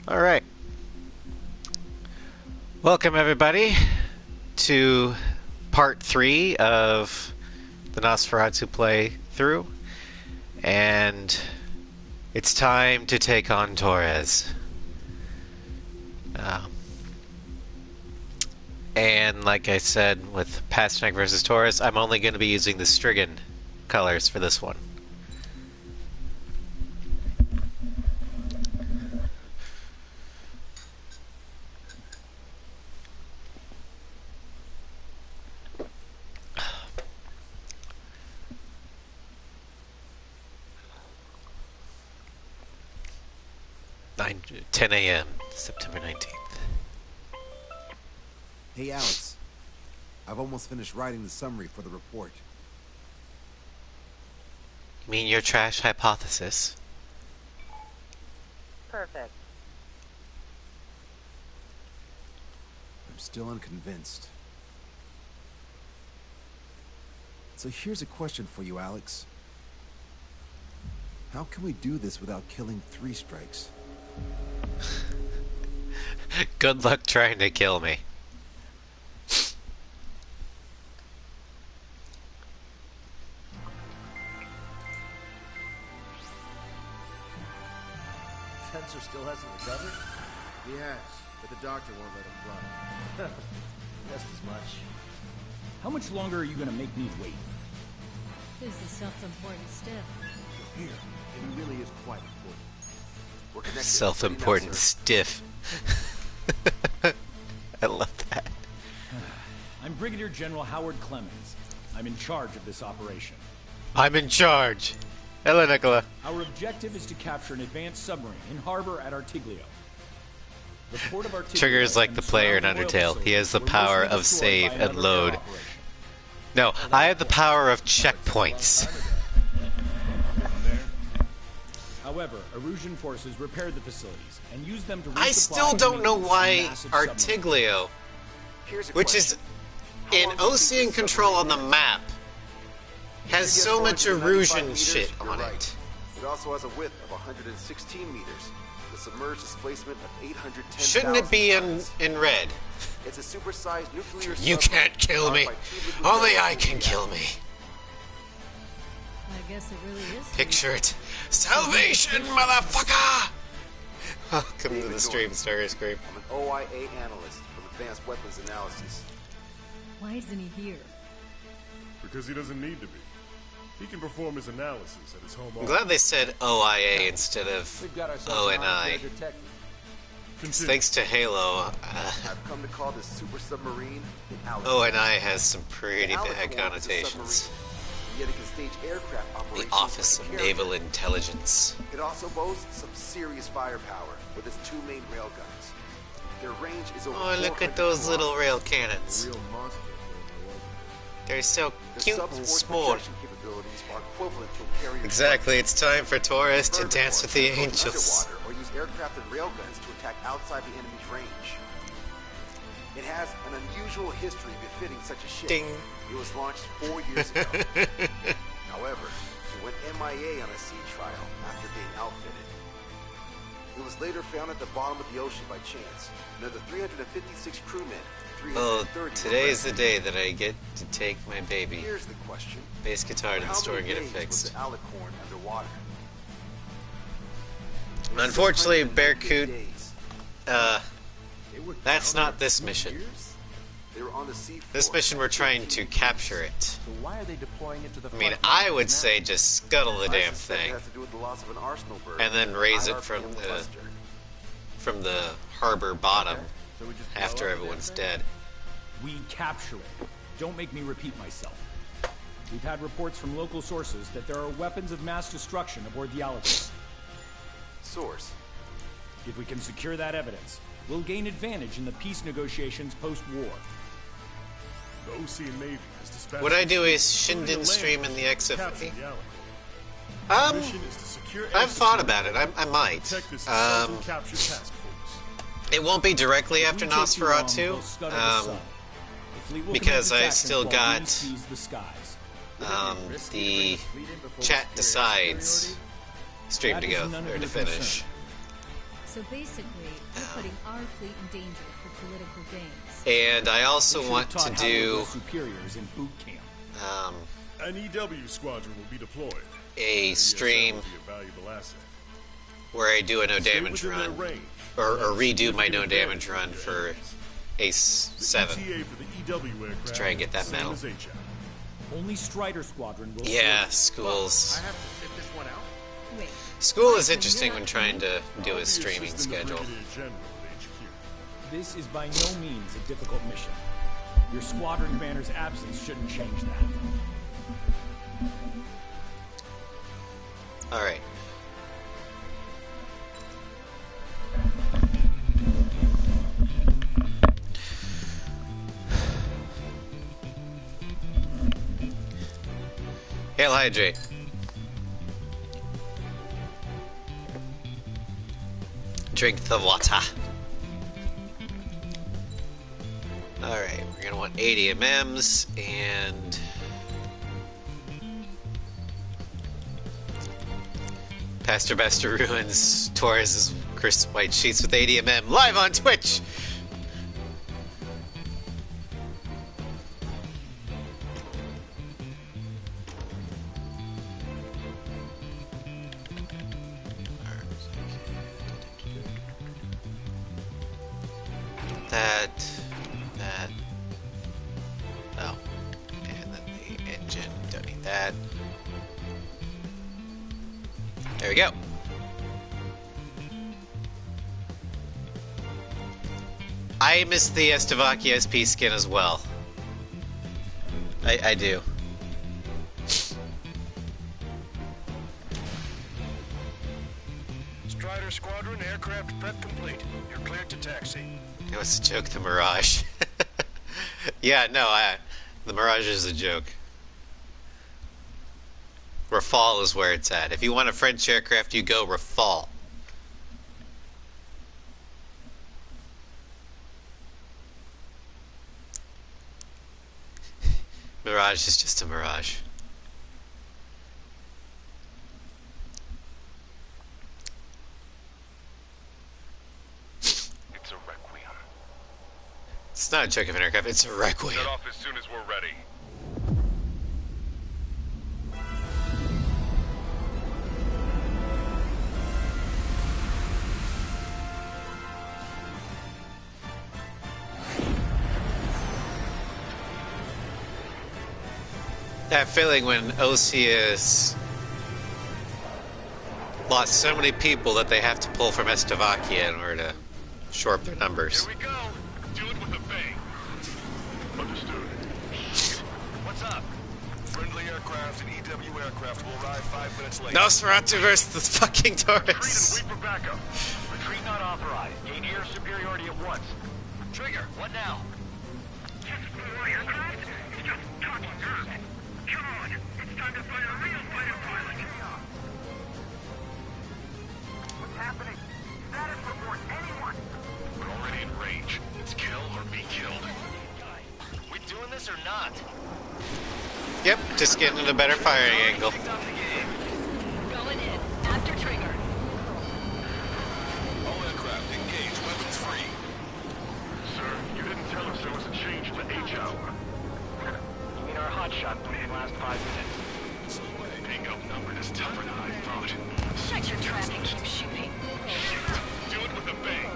All right. Welcome, everybody, to part 3 of the Nosferatu playthrough. And it's time to take on Torres. Um, and like I said with Pasternak versus Torres, I'm only going to be using the Strigan colors for this one. Nine, 10 a.m., September 19th. Hey, Alex. I've almost finished writing the summary for the report. You mean your trash hypothesis? Perfect. I'm still unconvinced. So here's a question for you, Alex. How can we do this without killing 3 strikes? Good luck trying to kill me. Spencer still hasn't recovered? He has, but the doctor won't let him run. Just as much. How much longer are you gonna make me wait? Who's the self-important stiff? Here, it really is quite important. We're connected. Self-important Now, sir. stiff. I love that. I'm Brigadier General Howard Clemens. I'm in charge of this operation. I'm in charge. Hello, Nicola. Our objective is to capture an advanced submarine in harbor at Artiglio. The port of Artiglio Triggers like and the player in surrounding Undertale. oil He has the facilities were power mostly of destroyed save by and another load. air operation. No, I have the power of checkpoints. However, Erusian forces repaired the facilities and used them to resupply I still and don't know maintenance why a massive submarine. Artiglio, Here's a which is question. in How long do you Ocean think this Control on the submarine map, has If so it much gets forward to 95 erosion meters, shit you're on right. it. It also has a width of 116 meters. The submerged displacement of 810,000 Shouldn't it be tons. in red? It's a supersized nuclear You submarine can't kill powered me. by 2 liquid Only fuel I can kill reactors. me. I guess it really is. Picture it. Salvation, motherfucker! Welcome to David the stream, Starscream. I'm an OIA analyst from Advanced Weapons Analysis. Why isn't he here? Because he doesn't need to be. He can perform his analysis at his home I'm office. glad they said OIA instead of We've got ourselves O an and I. armchair detective. Continue. Thanks to Halo, I've come to call this super submarine an Alicorn. O and I has some pretty An bad Alicorn is a connotations. submarine, Yet it can stage aircraft The operations Office like of a carrier. Naval Intelligence. It also boasts some serious firepower with its 2 main railguns. Their range is over Oh, look 400 at those little rail kilometers. cannons. Real monsters, They're so The cute and subforce small. projection capabilities are equivalent to a carrier. Exactly, it's time for Torres to Furthermore, dance with the it can go angels. underwater or use aircraft and railguns to attack outside the enemy's range. It has an unusual history befitting such a ship. Ding. It was launched 4 years ago. However, it went MIA on a sea trial after being outfitted. It was later found at the bottom of the ocean by chance. Another 356 crewmen, Oh, 330 were today is the rescued. day that I get to take my baby Here's the question. bass guitar to the How store and many get it days was fixed. the Alicorn underwater? Unfortunately, 650 Bearcoot, days. They were that's down not there this 2 mission. years? They were on the sea This floor. mission we're trying to capture it. So why are they deploying it to the I mean, front I lines would now? say just scuttle the I damn suspect thing It has to do with the loss of an arsenal bird and then in raise the it from IRPM the cluster. harbor bottom So we just blow after up the everyone's damn thing? dead. We capture it. Don't make me repeat myself. We've had reports from local sources that there are weapons of mass destruction aboard the Alicorn. Source. If we can secure that evidence, we'll gain advantage in the peace negotiations post-war. The OC and Navy has dispatched... What I do is including Shinden land stream in the to capture XFP. the Alicorn. The Um, mission is to secure I've air thought security about it. I might. protect this assault and capture task force. It won't be directly If after we take too long, Nosferatu. we'll scuttle the sun. The fleet will because commence I attacking still while got, we seize the skies. the chat decides stream to That go is none of or to your finish. concern. So basically, you're putting our fleet in danger for political gains. And I also They should want have to taught how do their superiors in boot camp. An EW squadron will be deployed. a The stream ESM will be a valuable asset. where I do a no Stay damage within their run, range. or redo my Significant no damage advantage run over for enemies. Ace The 7. ETA for the EW aircraft try and get that is the medal. same as HI. Only Strider Squadron will Yeah, serve. schools. I have to sit this one out? Wait. School is Listen, interesting you're when not trying to do I'll a be streaming assisting the schedule. Brigadier General at HQ. This is by no means a difficult mission. Your squadron commander's absence shouldn't change that. Alright. Hail Hydrate. Drink the water. Alright, we're gonna want 80 MMs and Pastor Bester ruins Torres' Chris White Sheets with 80 MM live on Twitch! That. Oh. And then the engine. Don't need that. There we go. I miss the Estavakia SP skin as well. I do. Strider Squadron, aircraft prep complete. You're cleared to taxi. It was a joke, the Mirage. Yeah, no, the Mirage is a joke. Rafale is where it's at. If you want a French aircraft, you go Rafale. Mirage is just a Mirage. It's a requiem. It's not a joke of an aircraft, it's a Requiem. Set off as soon as we're ready. That feeling when OCS lost so many people that they have to pull from Estavakia in order to shore up their numbers. Here we go. Do it with a bang. Understood. What's up? Friendly aircraft and EW aircraft will arrive 5 minutes later. Nosferatu versus the fucking Retreat and Taurus. wait for backup. Retreat not authorized. Gain air superiority at once. Trigger, what now? Just more aircraft? It's just talking crap. Come on, it's time to fight a real fighter pilot. What's happening? Status report, anyone? We're already in range. It's kill or be killed. We doing this or not? Yep, just getting a better firing angle. Kicked off the game. Going in. After trigger. All aircraft engage, weapons free. Sir, you didn't tell us there was a change in the H hour. You mean our hotshot put in last 5 minutes? Being outnumbered is tougher than I thought. Shut your trap and keep shooting. Do it with a bang.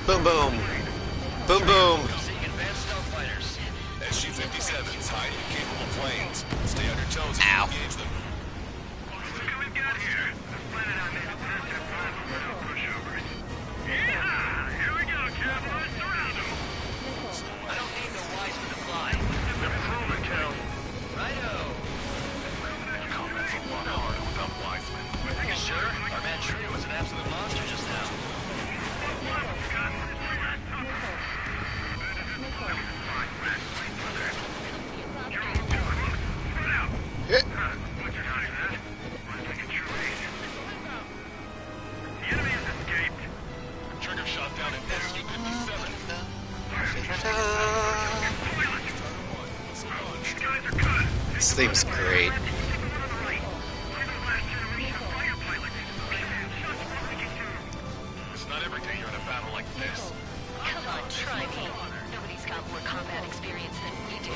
Boom, boom. Boom, boom. Seeing advanced stealth fighters. SG-57s, highly capable planes. Stay on your toes Ow. and engage them. Look what we've got here. Let's plan it on these massive no pushovers. Yeah! Here we go, cowboys. Surround them. I don't need no wise to fly. Improve it, Cal. Righto. Comments a lot harder without Wiseman. You sure? Our man Tree was an absolute monster just now. Hit. Trigger shot down at SU-57. Seems great. It's not every day you're in a battle like this. Come on, try me. Nobody's got more combat experience than we do.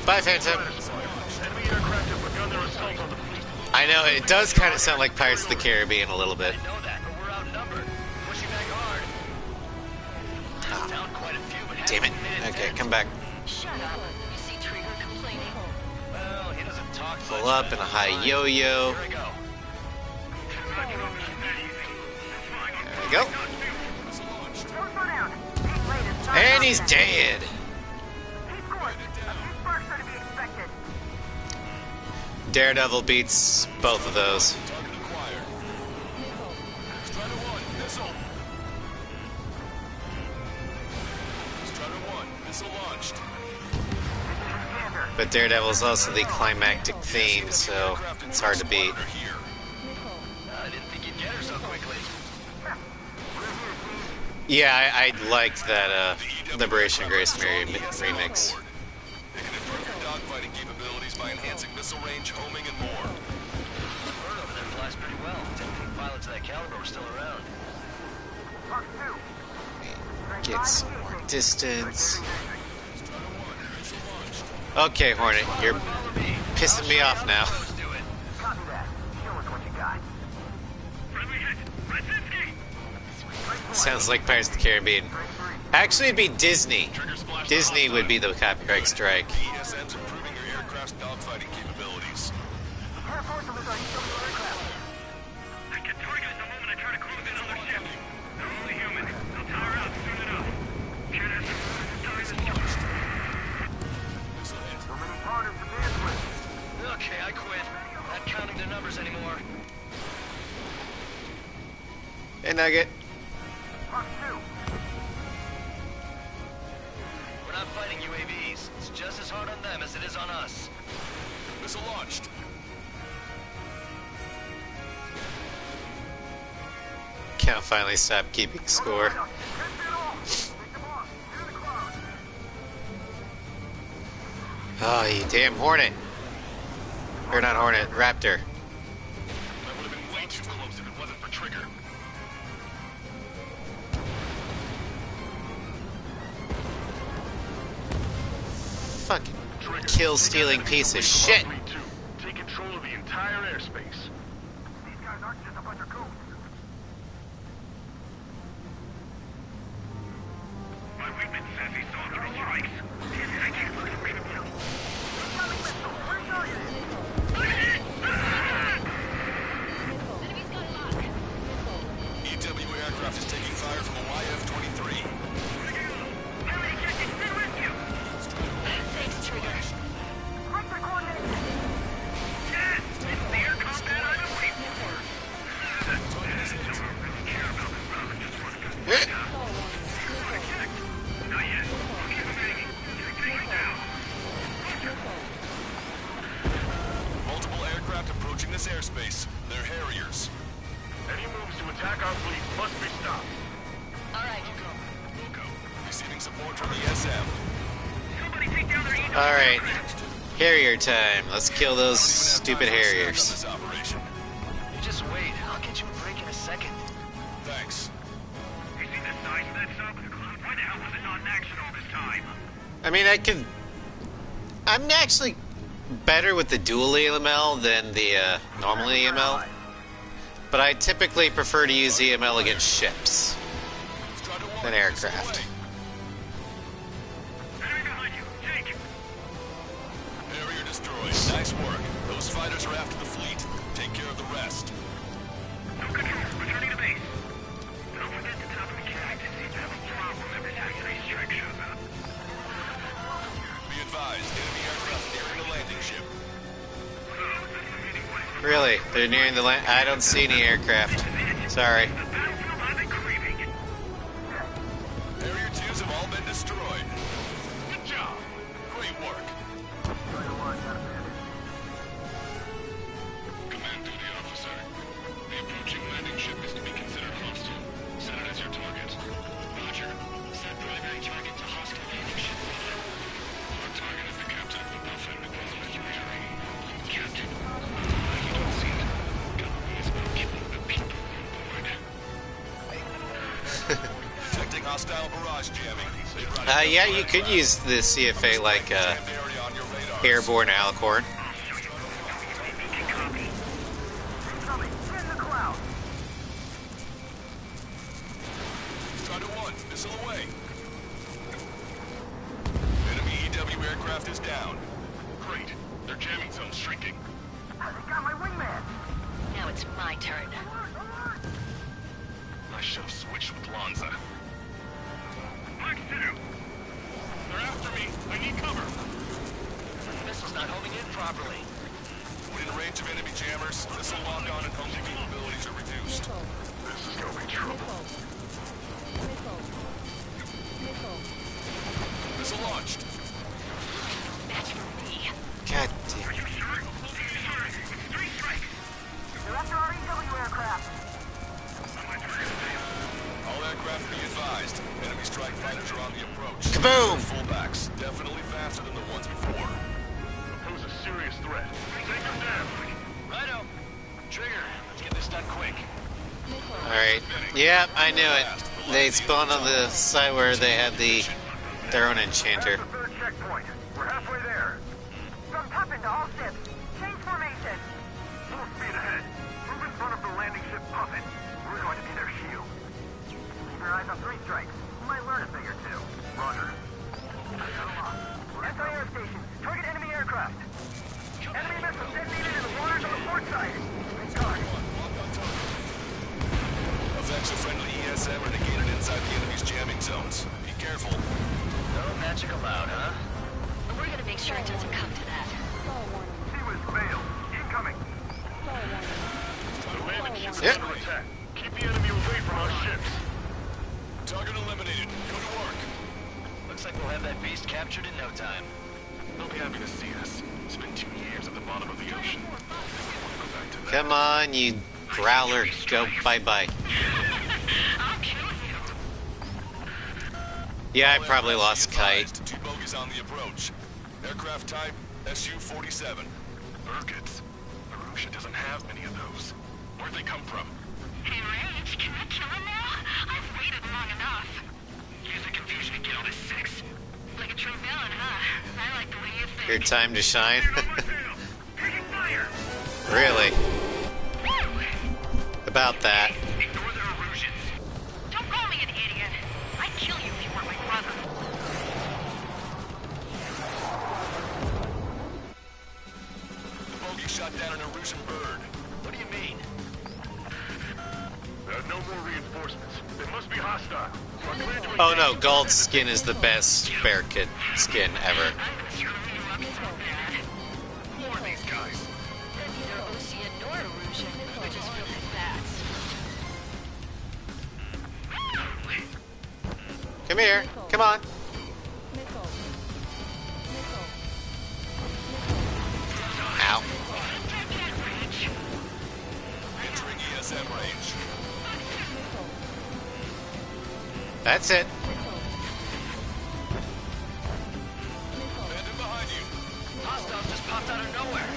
Bye, Phantom. Enemy aircraft have begun their assault on the fleet. I know, it does kind of sound like Pirates of the Caribbean a little bit. I know that, but we're outnumbered. Pushing back hard. Down quite a few, but Damn it. Okay, come back. Shut up. You see Trigger complaining? Well, he doesn't talk much. Pull up in a high yo-yo. Here we go. There we go. And he's dead. Daredevil beats both of those. Target acquired. Strider 1, missile. Strider 1, missile launched. But Daredevil's also the climactic theme, so it's hard to beat. Here. I didn't think you'd get her so quickly. Yeah, I liked that Liberation Grace Mary remix. They can improve your dogfighting capabilities by enhancing missile range, homing, and more. The bird over there flies pretty well. Didn't think pilots of that caliber were still around. Get some more distance. Okay, Hornet, you're pissing me off now. Let's do it. Copy that. Show us what you got. Friendly hit. Brzezinski! Sounds like Pirates of the Caribbean. Actually, it'd be Disney. Disney would be the copyright strike. ESM's improving your aircraft's dogfighting capabilities. I get targeted the moment I try to close in on their ship. They're only human. They'll tire out soon enough. Can't have Okay, I quit. Not counting their numbers anymore. Hey, Nugget. We're not fighting UAVs. It's just as hard on them as it is on us. Missile launched. Can't finally stop keeping score. Oh, you damn Hornet. Or not Hornet, Raptor. That would have been way too close if it wasn't for Trigger. Fucking kill-stealing piece of shit. Take control of the entire airspace. These guys aren't just a bunch of goons. My wingman says he saw 3 strikes. Damn it, I can't look at him now. Incoming missile. Where target is? EW aircraft is taking fire from a YF-23. Thanks, Trigger. Yes! It's the air combat I've been waiting for. Not yet. I'll keep him hanging. Take him down. Multiple aircraft approaching this airspace. They're Harriers. Any moves to attack our fleet must be stopped. All right. Will go. Receiving support from the SM. Somebody take down their EW. Alright. Harrier time. Let's kill those stupid On Harriers. this operation. You just wait. I'll get you a break in a second. Thanks. You see the size of that sub? Why the hell was it not in action all this time? I mean, I'm actually better with the dual EML than the normal EML. But I typically prefer to use EML against ships Strider 1, than aircraft. Enemy behind you. Take. Harrier destroyed. Nice work. Those fighters are after the fleet. Take care of the rest. No control. Returning to base. Don't forget to top of the cat. It seems to have a problem every time today's strike shows up. Be advised, enemy aircraft nearing the landing ship. Really? They're nearing the land. I don't see any aircraft. Sorry. The battlefield I've been craving. Harrier 2s have all been destroyed. Good job. Great work. Command duty officer. The approaching landing ship is to be considered hostile. Set it as your target. Roger. Set primary target to hostile landing ship. Our target is the captain of the Buffin Equivalent Engineering. Detecting hostile barrage jamming. Yeah, you could use the CFA like Jammed area on your radar. airborne alicorn. Incoming! In the cloud! Strider 1, missile away. Enemy EW aircraft is down. Great. Their jamming zone's shrinking. They got my wingman! Now it's my turn. I should have switched with Lanza. Max 2! They're after me! I need cover! Missile's not homing in properly. Within range of enemy jammers, missile lock-on and homing capabilities are reduced. This is gonna be trouble. Missile launched. That's for me. God damn. Are you sure? It's 3 strikes! They're after our EW aircraft. All aircraft be advised. Enemy strike fighters are on the approach. Kaboom! Fullbacks, definitely faster than the ones before. Pose a serious threat. Take them down! Righto. Trigger, let's get this done quick. Alright. Yep, I knew it. They spawned on the side where they had their own enchanter. That's the 3rd checkpoint. We're halfway there. From Puffin to all ships. Change formation. Full speed ahead. Move in front of the landing ship Puffin. We're going to be their shield. Keep your eyes on 3 strikes. You might learn a thing or two. Roger. SIR station. Target enemy aircraft. Enemy missile detonated in the waters on the port side. Good guard. Effects of friendly ESM are negated inside the enemy's jamming zones. Be careful. No magic allowed, huh? We're gonna make sure it doesn't come to that. Seawiz failed. Incoming. The landing ship is Yep. under attack. Keep the enemy away from our ships. Target eliminated. Go to work. Looks like we'll have that beast captured in no time. They'll be happy to see us. It's been 2 years at the bottom of the ocean. They won't want to go back to that. Come on, you growler. Go bye-bye. I'll kill you. Yeah, I All probably aircraft lost be Kite. advised. 2 bogies on the approach. Aircraft type SU-47. Burkitts. Arusha doesn't have many of those. Where'd they come from? Hey, Rage, can I kill him now? I've waited long enough. Use the confusion to get all this sex. Like a true villain, huh? I like the way you think. Your time to shine. On my tail. Taking fire. Really? Woo! About that. Ignore their illusions. Don't call me an idiot. I'd kill you if you weren't my brother. The bogey shot down an Erusian bird. What do you mean? There are no more reinforcements. They must be hostile. You are cleared to Oh engage. no, gold skin is the best bear kid skin ever. I'm screwing you up so bad. Who are these guys? Neither Ocean nor Erusian, which is really fast. Come here. Come on. Ow. Entering ESM range. That's it. Bandit behind you. Hostiles just popped out of nowhere.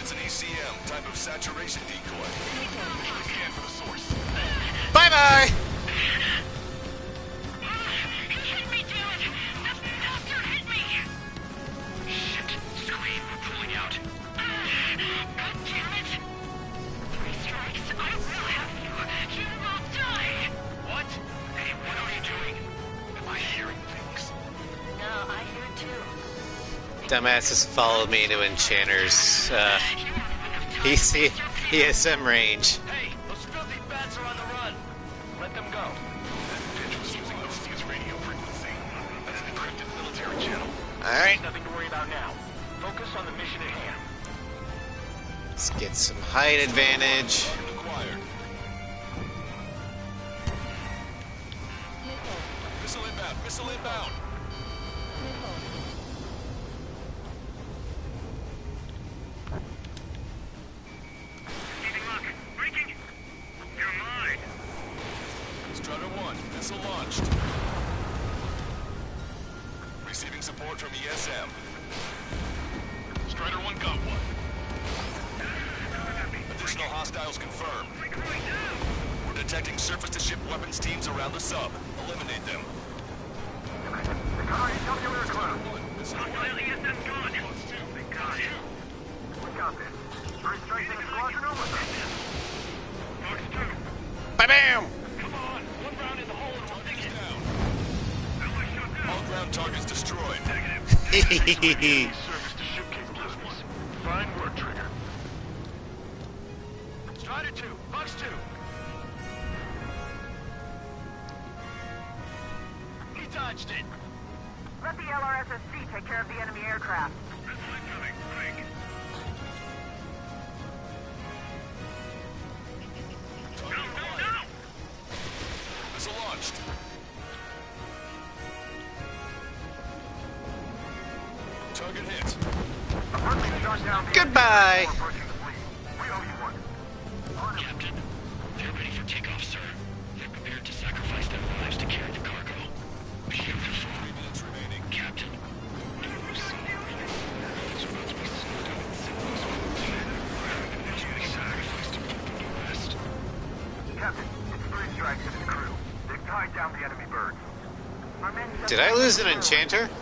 It's an ECM, type of saturation decoy. Scan for the source. Bye-bye. He hit me, damn it! The bastard hit me! Shit. Scream. We're pulling out. God damn it! 3 strikes, I will have you! You will die! What? Hey, what are you doing? Am I hearing things? No, I hear too. Dumbasses followed me into Enchanter's You won't have enough time. ESM range. Hey, those filthy bats are on the run. Let them go. That bitch was using Lucy's radio frequency. That's an encrypted military channel. Alright, Nothing to worry about now. Focus on the mission at hand. let's get some height advantage. Target acquired. Missile inbound. Missile inbound. Keeping lock. Breaking. You're mine. Strider 1, missile launched. Receiving support from ESM. Strider 1 got one. Additional hostiles confirmed. We're going down. We're detecting surface-to-ship weapons teams around the sub. Eliminate them. Alright, tell me where it's close. ESM gone. Thank God. We got this. Three strikes in a squadron over. Fox 2. Bam! Come on. One round in the hole and we'll take it. Down. Ally shut down. All ground targets destroyed. Negative. Surface to ship capabilities. Fine work, Trigger. Strider 2, Fox 2. He dodged it. Let the LRSSC take care of the enemy aircraft. Missile incoming. Break. Target acquired. No! Missile launched. Target hit. Approaching shot down the Goodbye. enemy approaching the fleet. We owe you one. Captain, they're ready for takeoff, sir. They're prepared to sacrifice their lives to carry the cargo. Beautiful. 3 minutes remaining. Captain, do you see it's about to be slowed down in signals. Must be sacrificed to keep them to rest. Captain, it's three strikes and his crew. They've tied down the enemy birds. Our men just- Did I lose an enchanter? The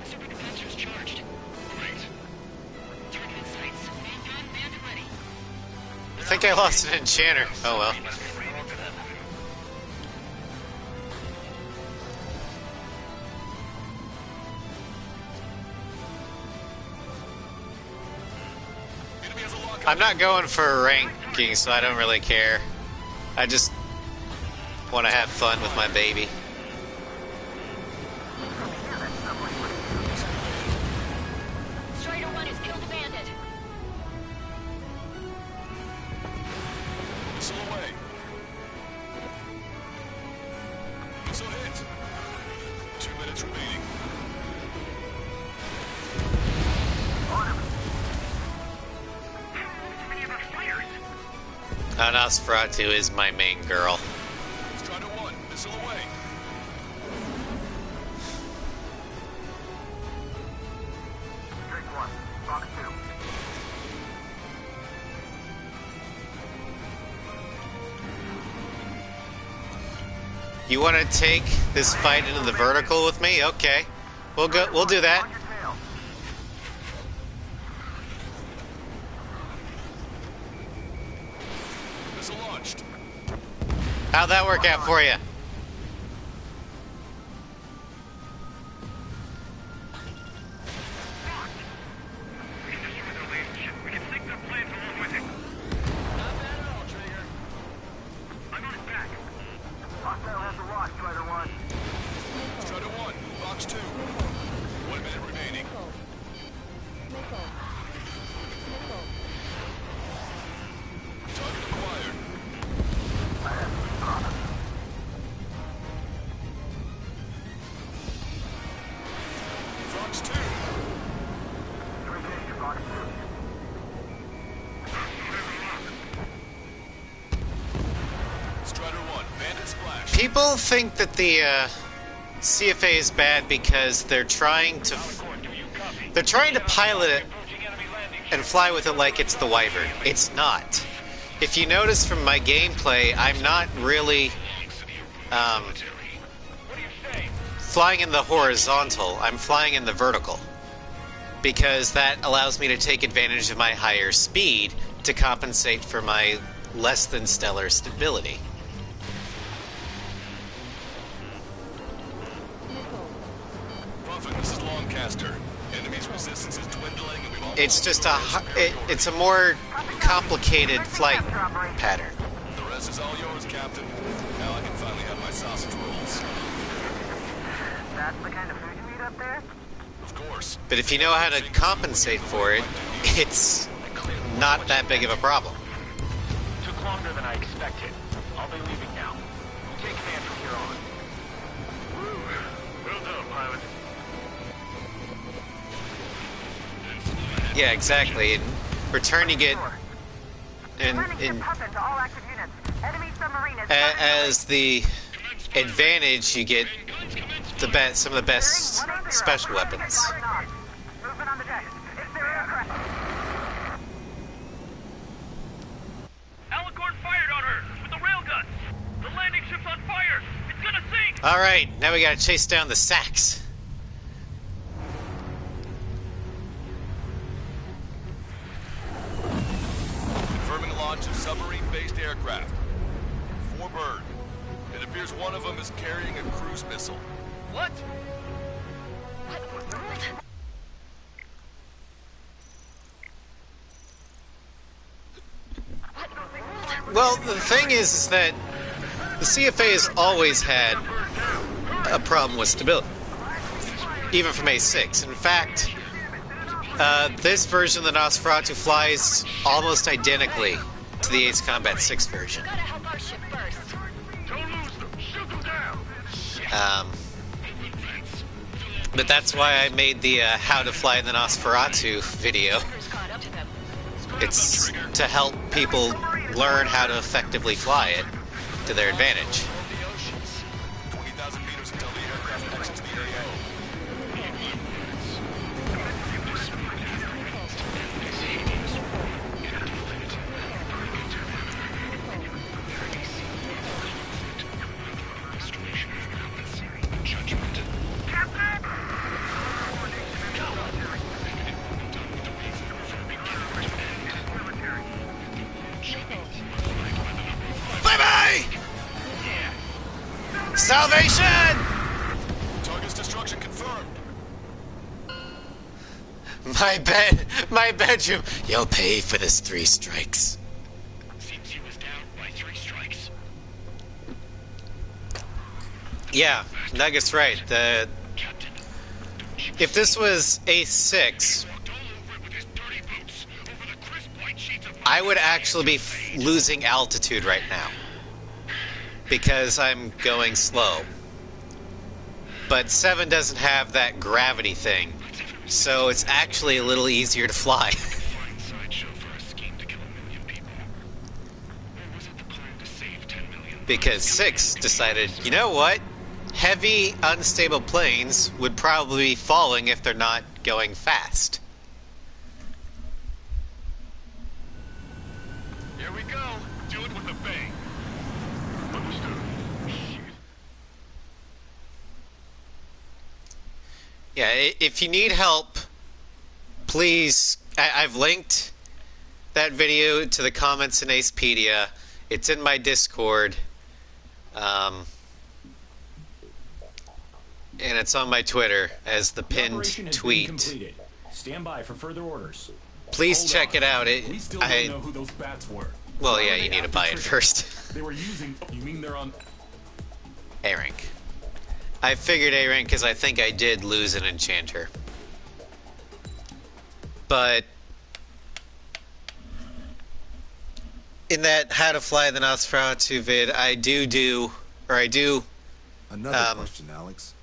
super compensator's charged. Great. Target in sights. Man gun, bandit ready. I think I lost an enchanter. Oh well. Enemy has a lockout. I'm not going for ranking, so I don't really care. I just want to have fun with my baby. Strider 1 has killed a bandit. Missile away. Missile hit. 2 minutes remaining. Many of our fighters. Nosferatu is my main girl. Strider 1, missile away. Drake 1, Fox 2. You want to take this fight into the vertical with me? Okay, we'll go. We'll do that. On your tail. Missile launched. How'd that work out for you? We can destroy their laser ship. We can sink their planes along with it. Not bad at all, Trigger. I'm on his back. Hostile has the lock, Strider 1. Strider 1, Fox 2. 1 minute remaining. Target acquired. Fox 2. 3 Fox 2. Strider 1, bandit splash. People think that the CFA is bad because they're trying to pilot it and fly with it like it's the Wyvern. It's not. If you notice from my gameplay, I'm not really flying in the horizontal. I'm flying in the vertical because that allows me to take advantage of my higher speed to compensate for my less than stellar stability. Prophet, this is Longcaster. Enemy's resistance is dwindling and we've all It's just it's a more complicated flight pattern. The rest is all yours, Captain. Now I can finally have my sausage rolls. That's the kind of food you eat up there? Of course. But if you know how to compensate for it, it's not that big of a problem. Took longer than I expected. I'll be leaving now. You take command from here on. Well done, pilot. Yeah, exactly. In return, you get Warning ship up into all active units. Enemy submarine is as the advantage, you get some of the best special weapons. Movement on the deck. It's their aircraft. Alicorn fired on her with the railgun. Alright, now we gotta chase down the sacks. Confirming launch of submarine-based aircraft. 4 bird. It appears one of them is carrying a cruise missile. What? Well, the thing is that the CFA has always had a problem with stability, even from A6. In fact, this version of the Nosferatu flies almost identically to the Ace Combat 6 version. Gotta help our ship first. Don't lose them. Shoot them down. But that's why I made the How to Fly the Nosferatu video. Who's caught up to them? It's to help people learn how to effectively fly it to their advantage. The oceans. 20,000 meters until the aircraft exits the AO. Bye-bye! Salvation! Target's destruction confirmed. My bedroom. You'll pay for this 3 strikes. Seems he was down by 3 strikes. Yeah, Nugget's right. Captain, If this was A6, walked all over it with his dirty boots over the crisp white sheets of I would actually be losing altitude right now because I'm going slow. But 7 doesn't have that gravity thing, so it's actually a little easier to fly. fine sideshow for a scheme to kill 1 million people. Or was it the plan to save 10 million? Because 6 decided, you know what? Heavy, unstable planes would probably be falling if they're not going fast. Here we go. Do it with a bang. Understood. Yeah, if you need help, please, I've linked that video to the comments in Acepedia. It's in my Discord. And it's on my Twitter as the The pinned operation has been tweet. completed. Stand by for further orders. Please Hold check on. it out. We still don't know who those bats were. Well, Why yeah, are you they need to after buy it Trigger? first. They were using. You mean they're on? A rank. I figured A rank because I think I did lose an enchanter. But in that How to Fly the Nosferatu vid, I do Another question, Alex.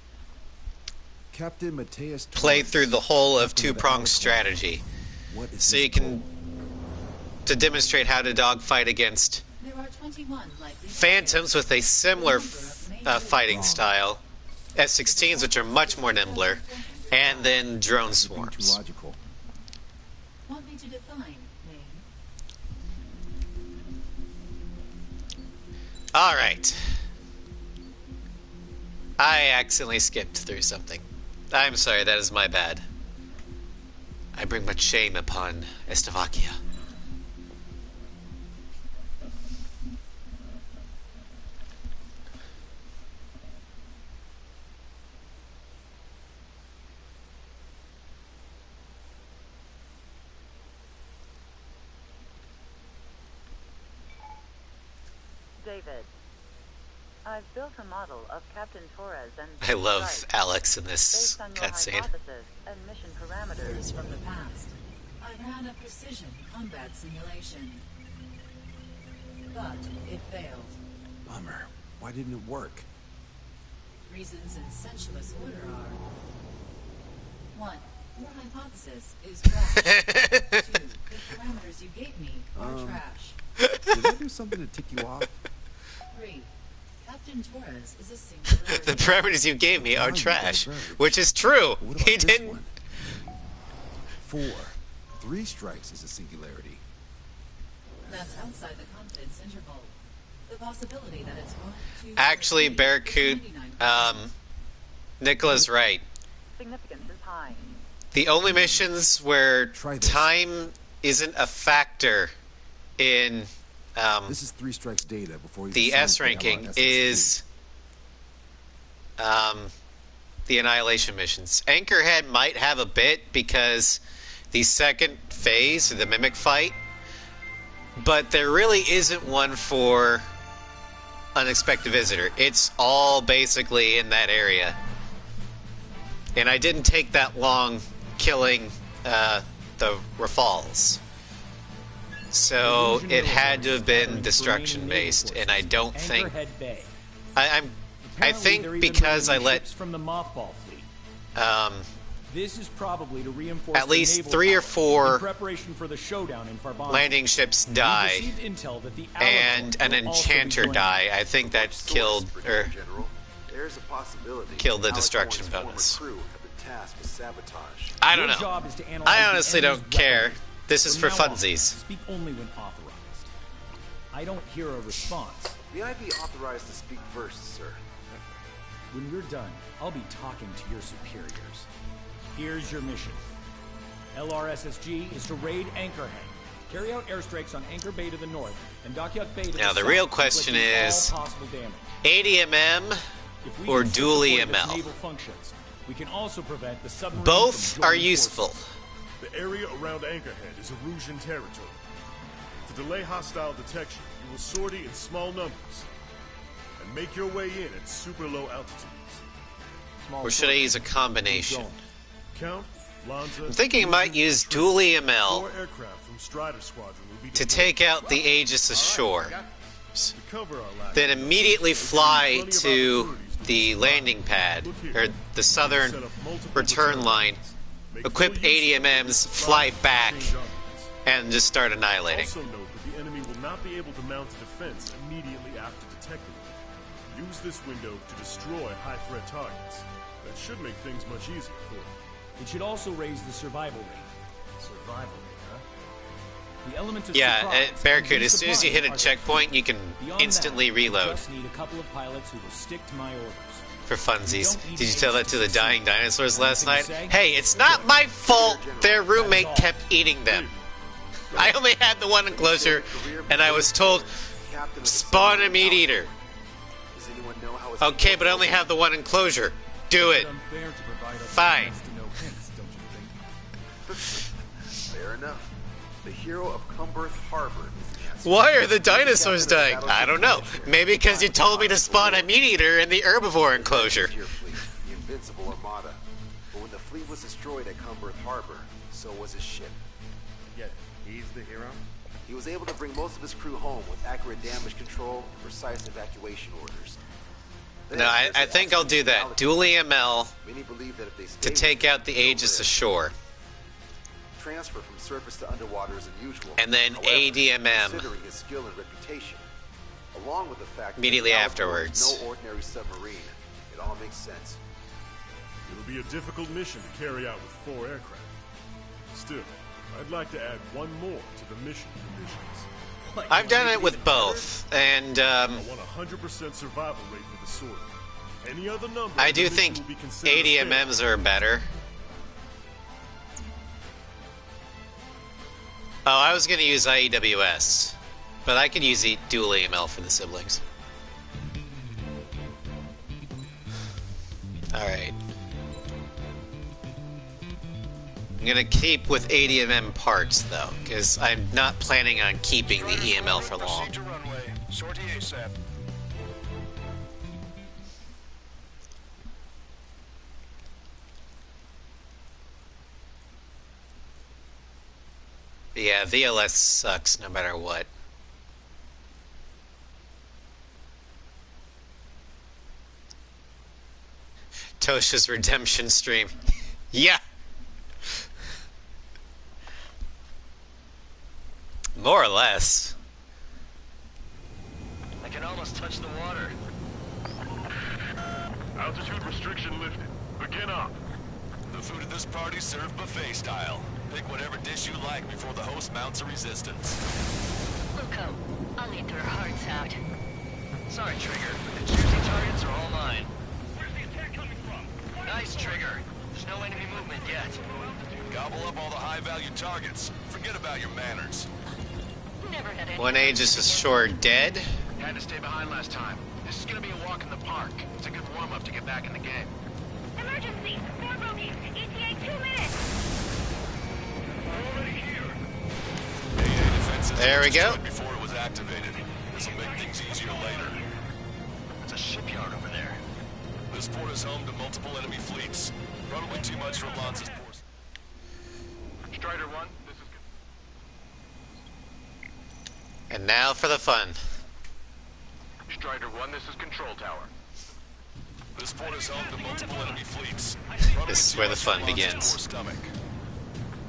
Captain Mateus play Torres, through the whole of captain the two-pronged Alcon. strategy. What is So his you can goal? to demonstrate how to dogfight against There are 21 likely phantoms with a similar fighting style, F-16s, which are much more nimbler, and then drone Being too swarms. logical. Want me to define name? All right. I accidentally skipped through something. I'm sorry, that is my bad. I bring much shame upon Estevakia. David, I've built a model of Captain Torres and I love Strike Alex in this based on your cutscene. hypothesis and mission parameters. From the past, I ran a precision combat simulation. But it failed. Bummer. Why didn't it work? Reasons in sensuous order are: 1. Your hypothesis is trash. 2. The parameters you gave me are trash. Did I do something to tick you off? 3. Captain Torres is a singularity. The parameters you gave me are Fine, trash, diverge. which is true. What about He this didn't. one? 4. 3 strikes is a singularity. That's outside the confidence interval. The possibility that it's 1, 2, Actually, 3 Barracuda- is 99%. Nicola's right. Significance is high. The only missions where Try this. time isn't a factor in This is 3 strikes data before he's the assigned S to ranking LRSSG. is the Annihilation missions. Anchorhead might have a bit because the second phase, the Mimic fight, but there really isn't one for Unexpected Visitor. It's all basically in that area. And I didn't take that long killing the Rafals. So it had to have been destruction based, and I don't think Anchorhead Bay. I Apparently, think they're even because I bringing let ships from the mothball fleet. This is probably to reinforce at the least naval 3 or power 4 in preparation for the showdown in Farbanza. landing ships We die received intel that the and Allies an will also be enchanter joining. die. I think that killed or General, there's a possibility killed the Alex destruction Horne's bonus. former crew have been tasked with sabotage. I don't Your know. job is to analyze I the honestly enemy's don't care. weaponry. This is for From now on, funsies. speak only when authorized. I don't hear a response. May I be authorized to speak first, sir? When we're done, I'll be talking to your superiors. Here's your mission. LRSSG is to raid Anchorhead. Carry out airstrikes on Anchor Bay to the north and Dockyard Bay to Now, the the south, real question inflicting is, all possible damage. 80mm If we or can dual support its EML. naval functions, we can also prevent the submarine Both from are joining useful. forces. The area around Anchorhead is Erusian territory. To delay hostile detection, you will sortie in small numbers and make your way in at super low altitudes. Or should I use a combination? Count, Lanza, I'm thinking I might use dual EML 4 aircraft from Strider Squadron will be to deployed. take out the Aegis ashore. To cover our lack Then of immediately fly plenty of to opportunities to the respond. landing pad, Look here. or the southern Set up multiple return line, Make equip full use 80 of them MMs, to fly surprise back, exchange armaments. and just start annihilating. Also note that the enemy will not be able to mount a defense immediately after detecting it. Use this window to destroy high-threat targets. That should make things much easier for you. It should also raise the survival rate. Survival rate, huh? The element of Yeah, surprise Barracuda, and as soon as you hit a resupply are checkpoint, you can Beyond instantly that, reload. I just need a couple of pilots who will stick to my orders. For funsies. You don't need Did you tell that to the to dying succeed. dinosaurs last night? Anything to say? Hey, it's not my fault their roommate all. kept eating them. I only had the one enclosure, and I was told, Captain of the spawn a submarine meat eater. Does anyone know how it's Okay, but I only have the one enclosure. Do it. Unfair to provide us Fine. with to know hints, don't you think? Fair enough. The hero of Cumberth Harbor is the answer. Why are the dinosaurs dying? I don't know. Maybe because you told me to spawn a meat eater in the herbivore enclosure. Your fleet, the Invincible Armada. But when the fleet was destroyed at Cumberth Harbor, so was his ship. Yet, he's the hero? He was able to bring most of his crew home with accurate damage control and precise evacuation orders. Then, No, I there's the think I'll do that. altitude. Dual EML Many believe that if they to stay take with out the they'll Aegis live. ashore. Transfer from surface to underwater is unusual. And then However, ADMM. considering his skill and reputation, along with the fact Immediately that afterwards. is no ordinary submarine, it all makes sense. It'll be a difficult mission to carry out with 4 aircraft. Still, I'd like to add one more to the mission conditions. I've done it with both, and I want a 100% survival rate for the sword. Any other number I of do the mission think will be considered 80 failure. MMs are better. Oh, I was going to use IEWS, but I could use dual EML for the siblings. Alright. I'm going to keep with 80 MM parts, though, because I'm not planning on keeping the EML for long. Proceed to runway. Sortie ASAP. Yeah, VLS sucks no matter what. Tosha's redemption stream. Yeah! More or less. I can almost touch the water. Altitude restriction lifted. Begin up. The food at this party's served buffet style. Pick whatever dish you like before the host mounts a resistance. Luco, I'll eat their hearts out. Sorry, Trigger, but the juicy targets are all mine. up all the high-value targets. Forget about your manners. Never had any. One Aegis ashore dead. Had to stay behind last time. This is gonna be a walk in the park. It's a good warm-up to get back in the game. Emergency! 4 bogeys! ETA 2 minutes! Already here. AA defenses There we go. destroyed before it was activated. This'll make things easier later. It's a shipyard over there. This port is home to multiple enemy fleets. Probably too much for Lance's force. Strider 1, this is... And now for the fun. Strider 1, this is Control Tower. This port is home to multiple enemy fleets. This is where the fun begins. Stomach.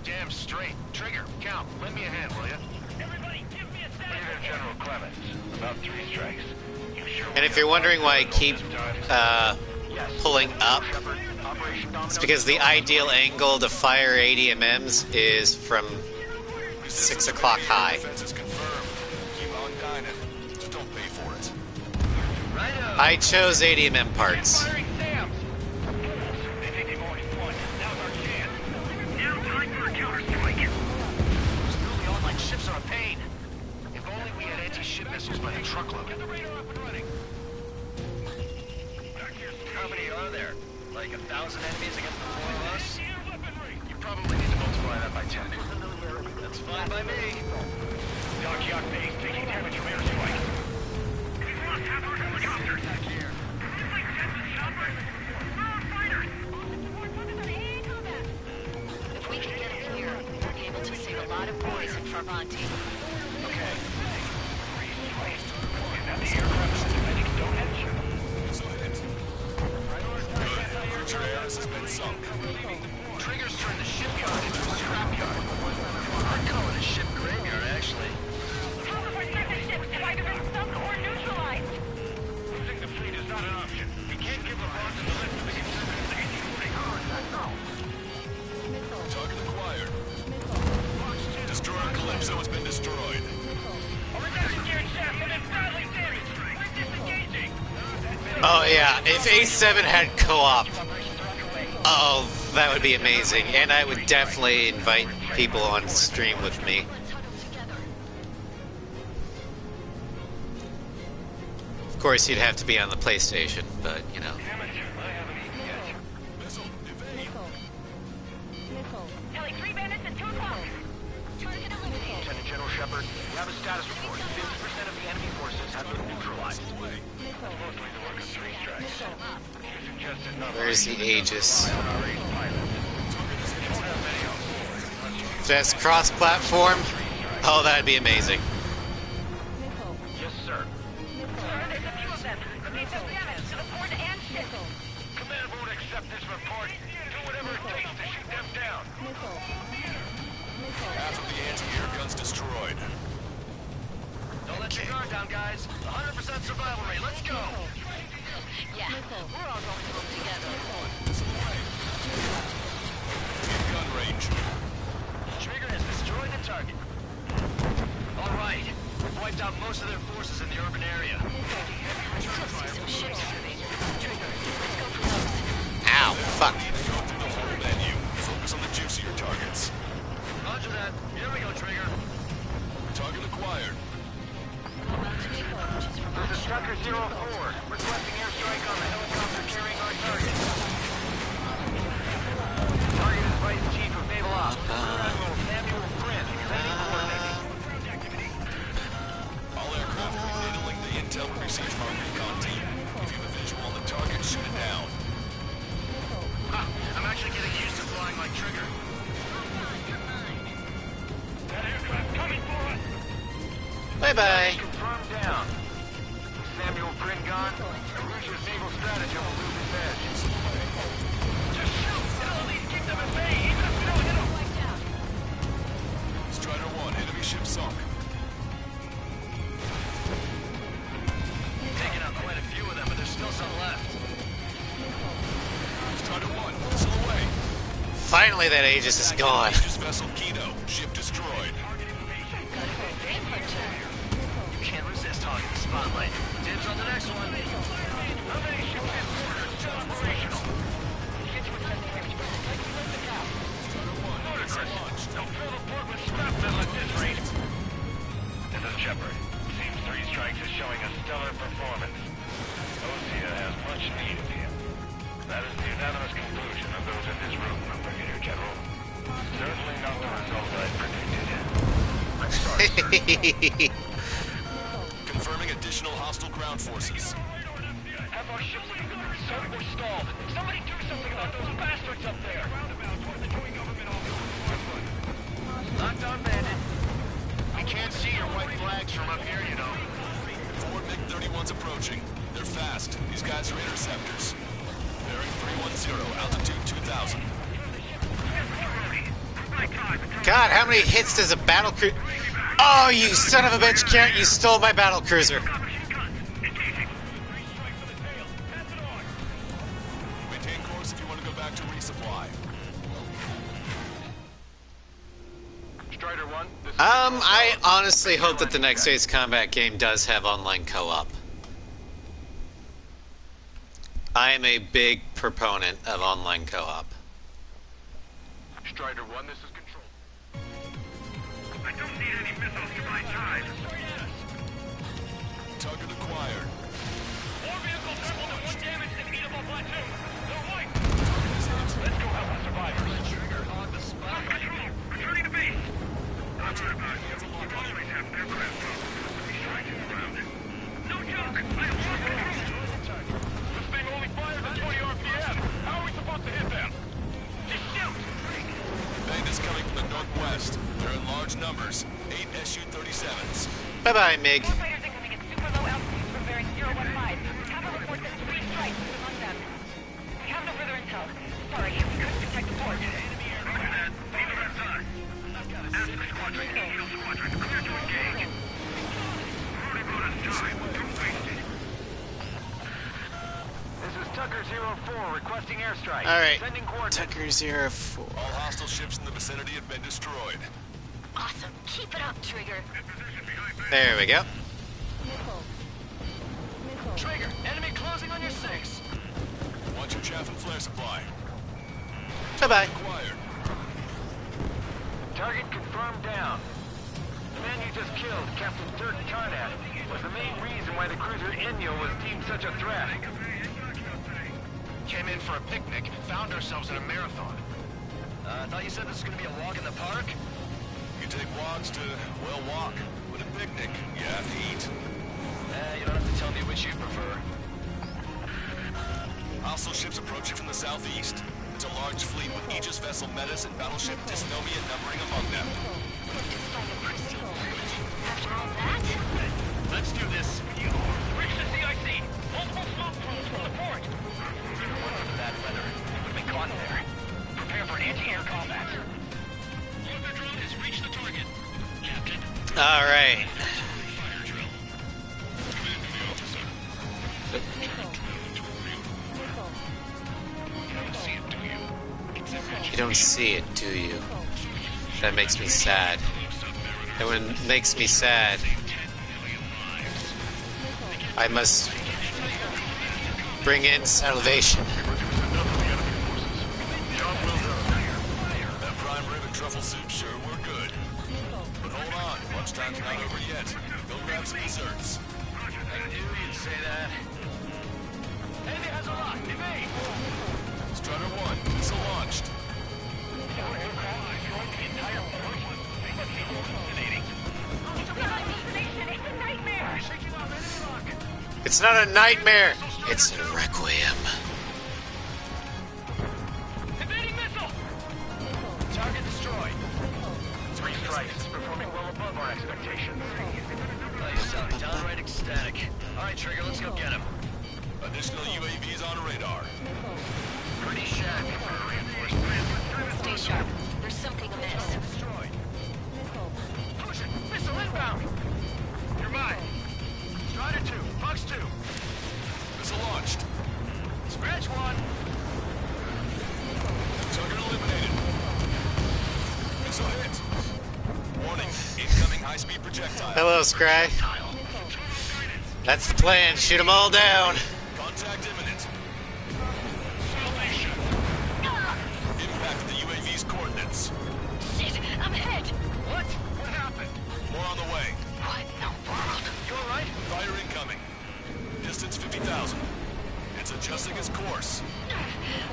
Damn straight. Trigger, count. Lend me a hand, will you? Everybody, give me a Leader General Clemens. About 3 strikes. You sure And if you're wondering why I keep pulling up, Operation it's Domino. because the ideal angle to fire ADMMs is from 6 o'clock high. Defense is confirmed. Keep on dining. Just don't pay for it. I chose ADMM parts. Firing Sam's. They think they've already won. Now's our chance. Now time for a counterstrike. Those newly online ships are a pain. If only we had anti-ship missiles by the truckload. Get the radar up and running. How many are there? Like 1,000 enemies against the 4 of us? You probably need to multiply that by 10. That's fine by me. Dockyard base taking damage from airstrike. We've lost half our helicopters. Back here. If we can get him here, we'll be able to save a lot of boys in Farvanti. Okay. Is that the aircraft systematic Stonehenge? So hit. Good. Cruiser Ares has been sunk. Triggers turned the shipyard into a scrapyard. I'd call it a ship graveyard, actually. How the protected ships have either been sunk or neutralized? Losing the fleet is not an option. We can't give the bonds in the lift of the conservatives any Target acquired. Destroyer Calypso has been destroyed. Our reduction gear shaft has been badly damaged. We're disengaging. Oh yeah, if A7 had co-op, oh, that would be amazing. And I would definitely invite people on stream with me. Let's huddle together. Of course, you'd have to be on the PlayStation, but you know. Missile, evade. Telly 3 bandits at 2 o'clock. Target eliminated. Lieutenant General Shepard, we have a status report. 50% of the enemy forces have been neutralized. Mostly the work of 3 strikes. You suggested not Where's the Aegis? our ace pilot. You won't have many on board. If that's cross-platform, oh, that'd be amazing. Yes, sir. There's a few of them. They've done damage to the port and ship. Command won't accept this report. Do whatever it takes to shoot them down. Half of the anti-air guns destroyed. Don't let your guard down, guys. 100% survival rate. Let's go. Yeah, we're all going home together. In gun range. Trigger has destroyed the target. All right. We've wiped out most of their forces in the urban area. Still see some ships moving. Trigger, let's go for those. Ow, fuck. Go through the whole menu. Focus on the juicier targets. Roger that. Here we go, Trigger. Target acquired. This is Tracker 04. Requesting airstrike on the helicopter carrying our target. Target is Vice Chief of Naval Ops, Admiral Samuel Prince, sending coordinating. All aircraft will be handling the intel we received from our recon team. If you have a visual on the target, shoot it down. I'm actually getting used to flying like Trigger. That aircraft coming for us! Bye-bye. Confirmed down. Samuel Prin gone. Aruja's naval stratagem will lose its edge. Just shoot! It'll at least keep them at bay, even if we don't hit them. Strider 1, enemy ship sunk. Taking out quite a few of them, but there's still some left. Strider 1, missile away. Finally, that Aegis is gone. Aegis vessel Kino, ship destroyed. You can't resist hogging the spotlight. Dibs on the next one. How many ships in order still operational? Ludicrous. Confirming additional hostile ground forces. Have our ships sunk or stalled. Somebody do something about those bastards up there. Locked on bandit. We can't see your white flags from up here, you know. 4 MiG-31s approaching. They're fast. These guys are interceptors. Bearing 310, altitude 2,000. God, how many hits does a battle cruiser... Oh, you son of a bitch, Karen, you stole my battle cruiser. Maintain course if you want to go back to resupply. Strider 1, this is I honestly hope that the next day's combat game does have online co-op. I am a big proponent of online co-op. Strider 1, this is Control. I don't need any missiles to my side. Target acquired. More vehicles tripled and 1 damage to beatable platoon. They're white. Let's go help our survivors. Trigger on the spot. Control, returning to base. I've heard about you. You always have an aircraft problem. We strike you around it. No joke. I don't want to. This thing only fires at 20 RPM. How are we supposed to hit them? Just shoot. Bandits coming from the northwest. They're in large numbers. 8 Su-37s. Bye-bye, Mig. Warfighters incoming at super low altitudes from bearing 015. Capital reports that 3 strikes was among them. We have no further intel. Sorry, we couldn't detect the port. Roger that. Neither has us. Ask the squadron, Eagle Squadron, clear to engage. Already brought us time. Don't waste it. This is Tucker 04 requesting airstrike. Alright, Sending coordinates. Tucker 04. All hostile ships in the vicinity have been destroyed. Awesome. Keep it up, Trigger. There we go. Trigger, enemy closing on your 6. Watch your chaff and flare supply. Bye-bye. Acquired. Target confirmed down. The man you just killed, Captain Dirk Tarnat, was the main reason why the cruiser Inyo was deemed such a threat. Came in for a picnic, found ourselves in a marathon. I thought you said this was going to be a walk in the park? You take walks to, well, walk. With a picnic, you have to eat. You don't have to tell me which you prefer. Hostile ships approaching from the southeast. It's a large fleet with Aegis vessel Metis and battleship Dysnomia numbering among them. After all that, Let's do this. Reach the CIC. Multiple smoke pools from the port. What's that weather? We've been caught there. Prepare for anti-air combat. Loader drone has reached the target. Captain. All right. Fire drill. Command to the officer. You don't see it, do you? It's a You don't see it, do you? That makes me sad. That one makes me sad. I must bring in salvation. That prime rib and truffle soup sure were good. But hold on, lunchtime's not over yet. Go grab some desserts. I knew you'd say that. Enemy has a lock. Evade. Strider 1, missile launched. Our aircraft destroyed the entire port. They must be hallucinating. it's not a hallucination. It's a nightmare. Shaking off enemy lock. It's not a nightmare. It's a requiem. Evading missile. Target destroyed. 3 strikes, performing well above our expectations. You sound downright ecstatic. All right, Trigger, let's go get him. Additional UAVs on radar. Pretty shabby for a reinforcement. Stay sharp. There's something amiss. Destroyed. Push it. Missile inbound. You're mine. Strider 2. Fox 2. Missile launched. Scratch 1. Target eliminated. Missile hit. Warning, incoming high-speed projectile. Hello, Scry. That's the plan. Shoot them all down. Contact imminent. Impact of the UAV's coordinates. Shit, I'm hit. What? What happened? More on the way. What in the world? You alright? Fire incoming. Distance 50,000. It's adjusting its course.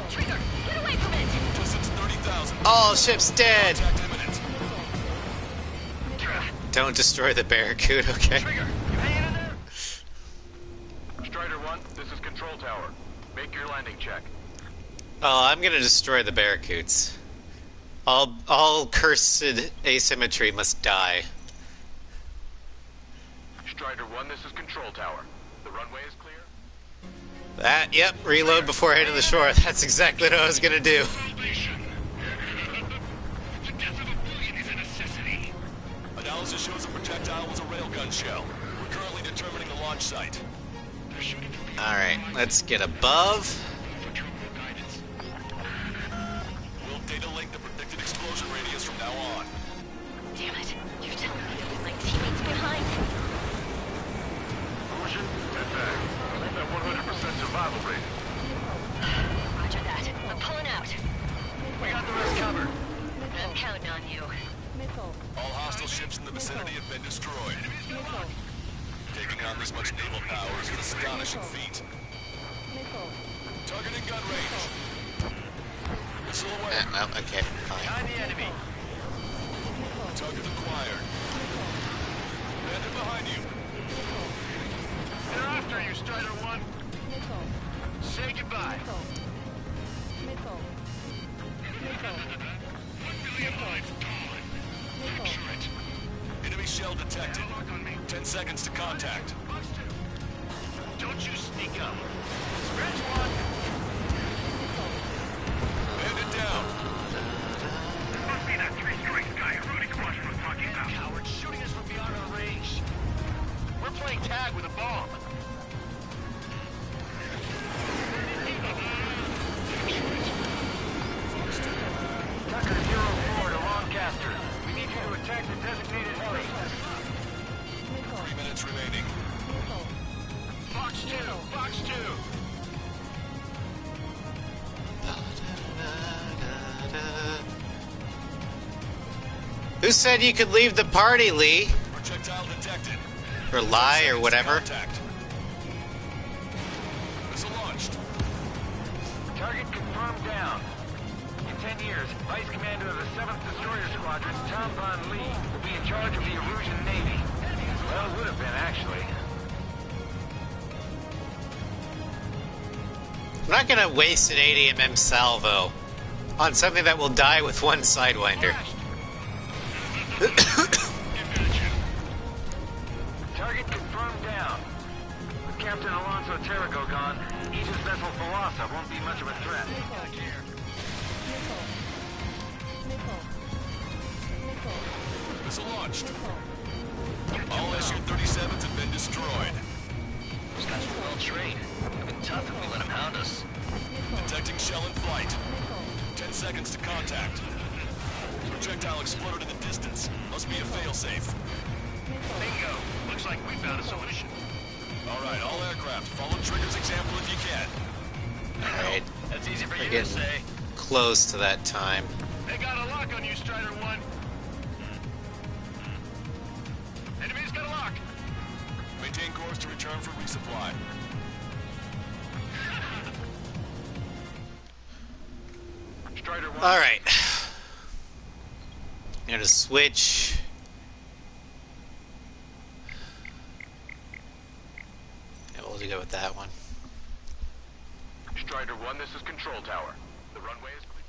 Trigger, get away from it. Distance 30,000. All ships dead. Contact imminent. Don't destroy the Barracuda, okay? Trigger, you hanging in there? Strider 1, this is Control Tower. Make your landing check. Oh, I'm gonna destroy the Barracudas. All cursed asymmetry must die. Strider 1, this is Control Tower. The runway is clear. Yep, reload before heading to the shore. That's exactly what I was gonna do. The death of a billion is a necessity. Analysis shows the projectile was a railgun shell. We're currently determining the launch site. Alright, let's get above. We'll data link the predicted explosion radius from now on. Damn it. You're telling me to leave my teammates behind. Illusion, head back. Leave that 100% survival rate. Roger that. I'm pulling out. We got the rest covered. I'm counting on you. All hostile ships in the vicinity have been destroyed. Taking on this much naval power is an astonishing feat. Targeting gun range. Missile away. Oh, okay, fine. Behind the enemy. Target acquired. Bandit behind you. They're after you, Strider 1. Say goodbye. Enemy shell detected. 10 seconds to contact. Don't you sneak up. Scratch 1. Bandit down. Must be that three-strike guy Rudy Crusher was talking about. Coward shooting us from beyond our range. We're playing tag with a bomb. Tucker 04 to Lancaster. We need you to attack the designated heli. 3 minutes remaining. Fox 2, Fox 2. Who said you could leave the party, Lee? Projectile detected. Or lie, or whatever? Contact. Missile launched. Target confirmed down. In 10 years, Vice Commander of the 7th Destroyer Squadron, Tom Von Lee, will be in charge of the Erusian Navy. Well, would have been, actually. I'm not gonna waste an 80mm salvo on something that will die with one Sidewinder. Target confirmed down. With Captain Alonso Terrigo gone, Aegis vessel Thalassa won't be much of a threat. Missile launched. All SU-37s have been destroyed. Those guys were well trained. It'd been tough if we let them hound us. Detecting shell in flight. 10 seconds to contact. Projectile exploded in the distance. Must be a failsafe. Bingo. Looks like we found a solution. All right, all aircraft, follow Trigger's example if you can. Alright, That's easy for we're you to getting say. close to that time. They got a lock on you, Strider 1. Enemy's got a lock. Maintain course to return for resupply. Strider 1. Alright. I'm gonna switch. Yeah, we'll go with that one. Strider 1, this is Control Tower. The runway is clear.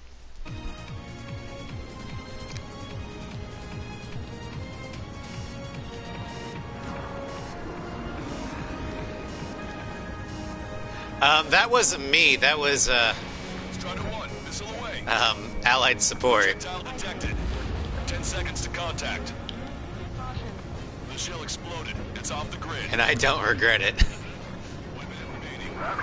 That wasn't me. That was, Strider 1, missile away. Allied support. Projectile detected. 10 seconds to contact. The shell exploded. It's off the grid. And I don't regret it. 1 minute remaining. Missile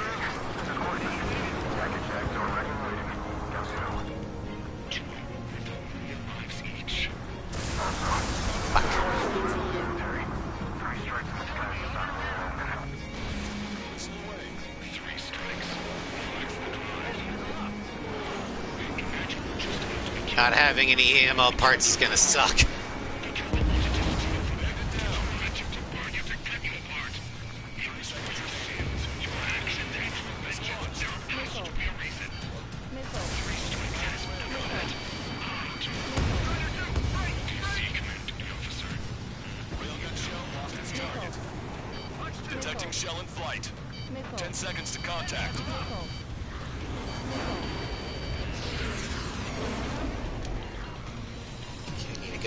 away. Not having any ammo parts is gonna suck.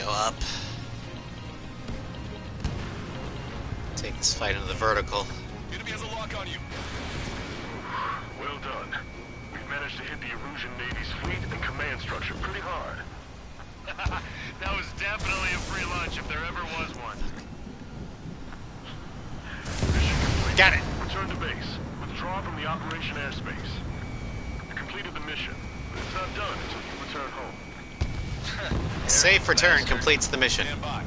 up. Take this fight into the vertical. Enemy has a lock on you. Well done. We've managed to hit the Erusian Navy's fleet and command structure pretty hard. That was definitely a free lunch if there ever was one. Mission complete. Got it. Return to base. Withdraw from the operation airspace. You completed the mission, but it's not done until you return home. Safe return completes the mission. Stand by.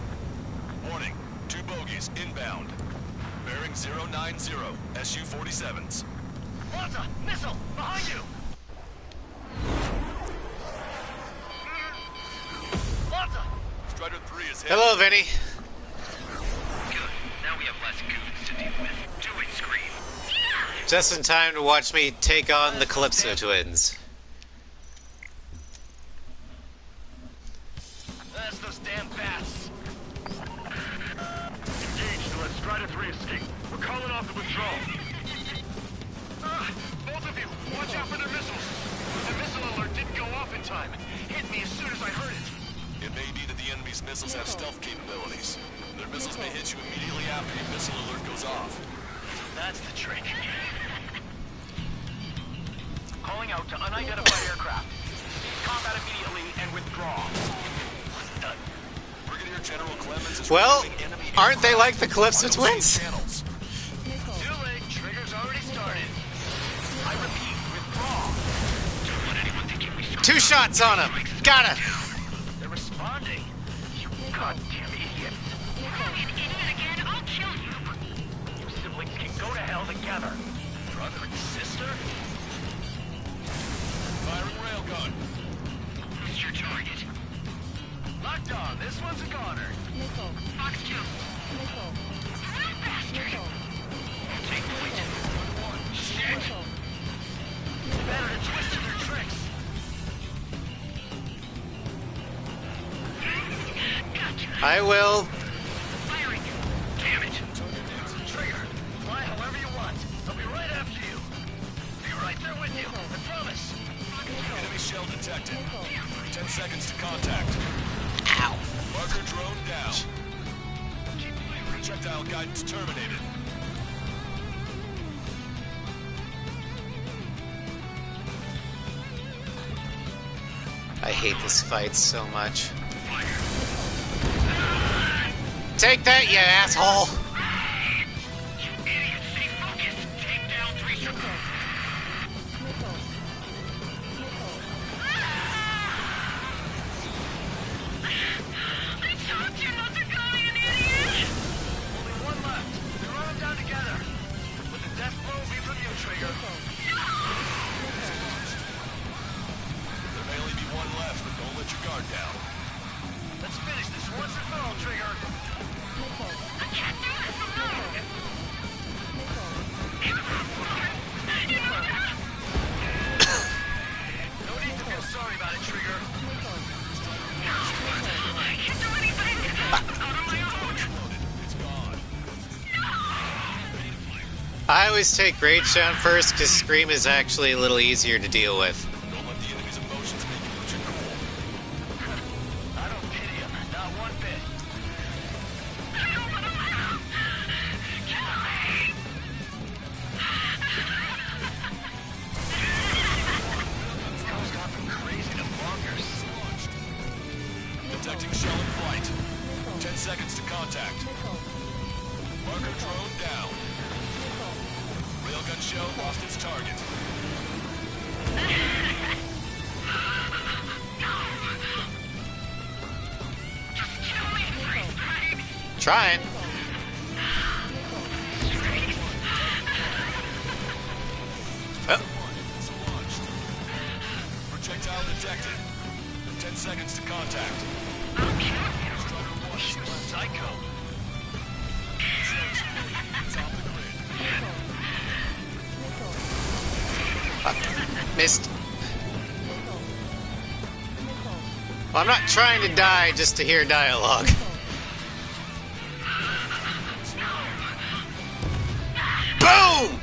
Warning. 2 bogies inbound. Bearing 090. SU-47s. Malta! Missile! Behind you! Malta! Strider 3 is hit. Hello, Vinny. Good. Now we have less goons to deal with. Do it, Scream. Just in time to watch me take on the Calypso twins. That's those damn bats. Engage to let Strider 3 escape. We're calling off the withdrawal. Both of you, watch out for their missiles. The missile alert didn't go off in time. Hit me as soon as I heard it. It may be that the enemy's missiles have stealth capabilities. Their missiles may hit you immediately after your missile alert goes off. That's the trick. Calling out to unidentified aircraft. Combat immediately and withdraw. Done. Brigadier General Clemens is Well, reviewing enemy aren't they aircraft like the Calypso on twins? channels. Too late. Trigger's already started. I repeat, withdraw. Don't let anyone think you'll be screwed. 2 shots on him. Got it. They're responding. You goddamn idiot. You're an idiot again. I'll kill you. You siblings can go to hell together. Brother and sister? Firing railgun. Who's your target? Locked on. This one's a goner. Fox 2. That bastard. Take point. Shit. Better to twist their tricks. Gotcha. I will. Firing. Damn it. Trigger, fly however you want. I'll be right after you. Be right there with you. I promise. Enemy shell detected. 10 seconds to contact. Ow. Marker drone down. Projectile guidance terminated. I hate this fight so much. Take that, you asshole! You idiot. Stay focused. Take down 3 circles. I told you not to go, you idiot. Only one left. They're running down together. But the death blow will be from you, Trigger. There may only be one left, but don't let your guard down. Let's finish this once and for all, Trigger. I can't do this alone. No need to feel sorry about it, Trigger. I can't do anything. Out on my own. It's gone. I always take Rage down first because Scream is actually a little easier to deal with. Don't let the enemy's emotions make you lose your cool. I don't pity him. Not one bit. I don't want to live. Kill me. Girl's gone from crazy to bonkers. Detecting shell in flight. 10 seconds to contact. Marker drone down. Railgun shell lost its target. Just kill me, free strikes. Trying. Oh, Missile launched. Projectile detected. 10 seconds to contact. I'll kill you. Strider 1 is You left. psycho. It's off the grid. missed. Well, I'm not trying to die just to hear dialogue. Boom!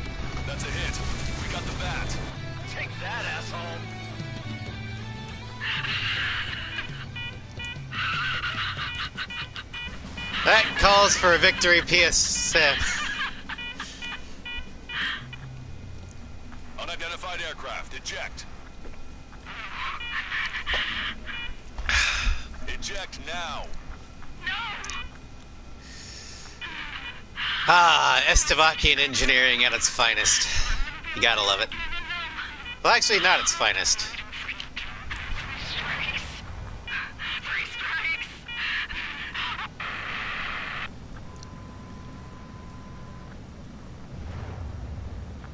That's a hit. We got the bat. Take that, asshole. That calls for a victory PSM. Unidentified aircraft, eject. Eject now. Ah, Estevakian engineering at its finest. You gotta love it. Well, actually, not its finest.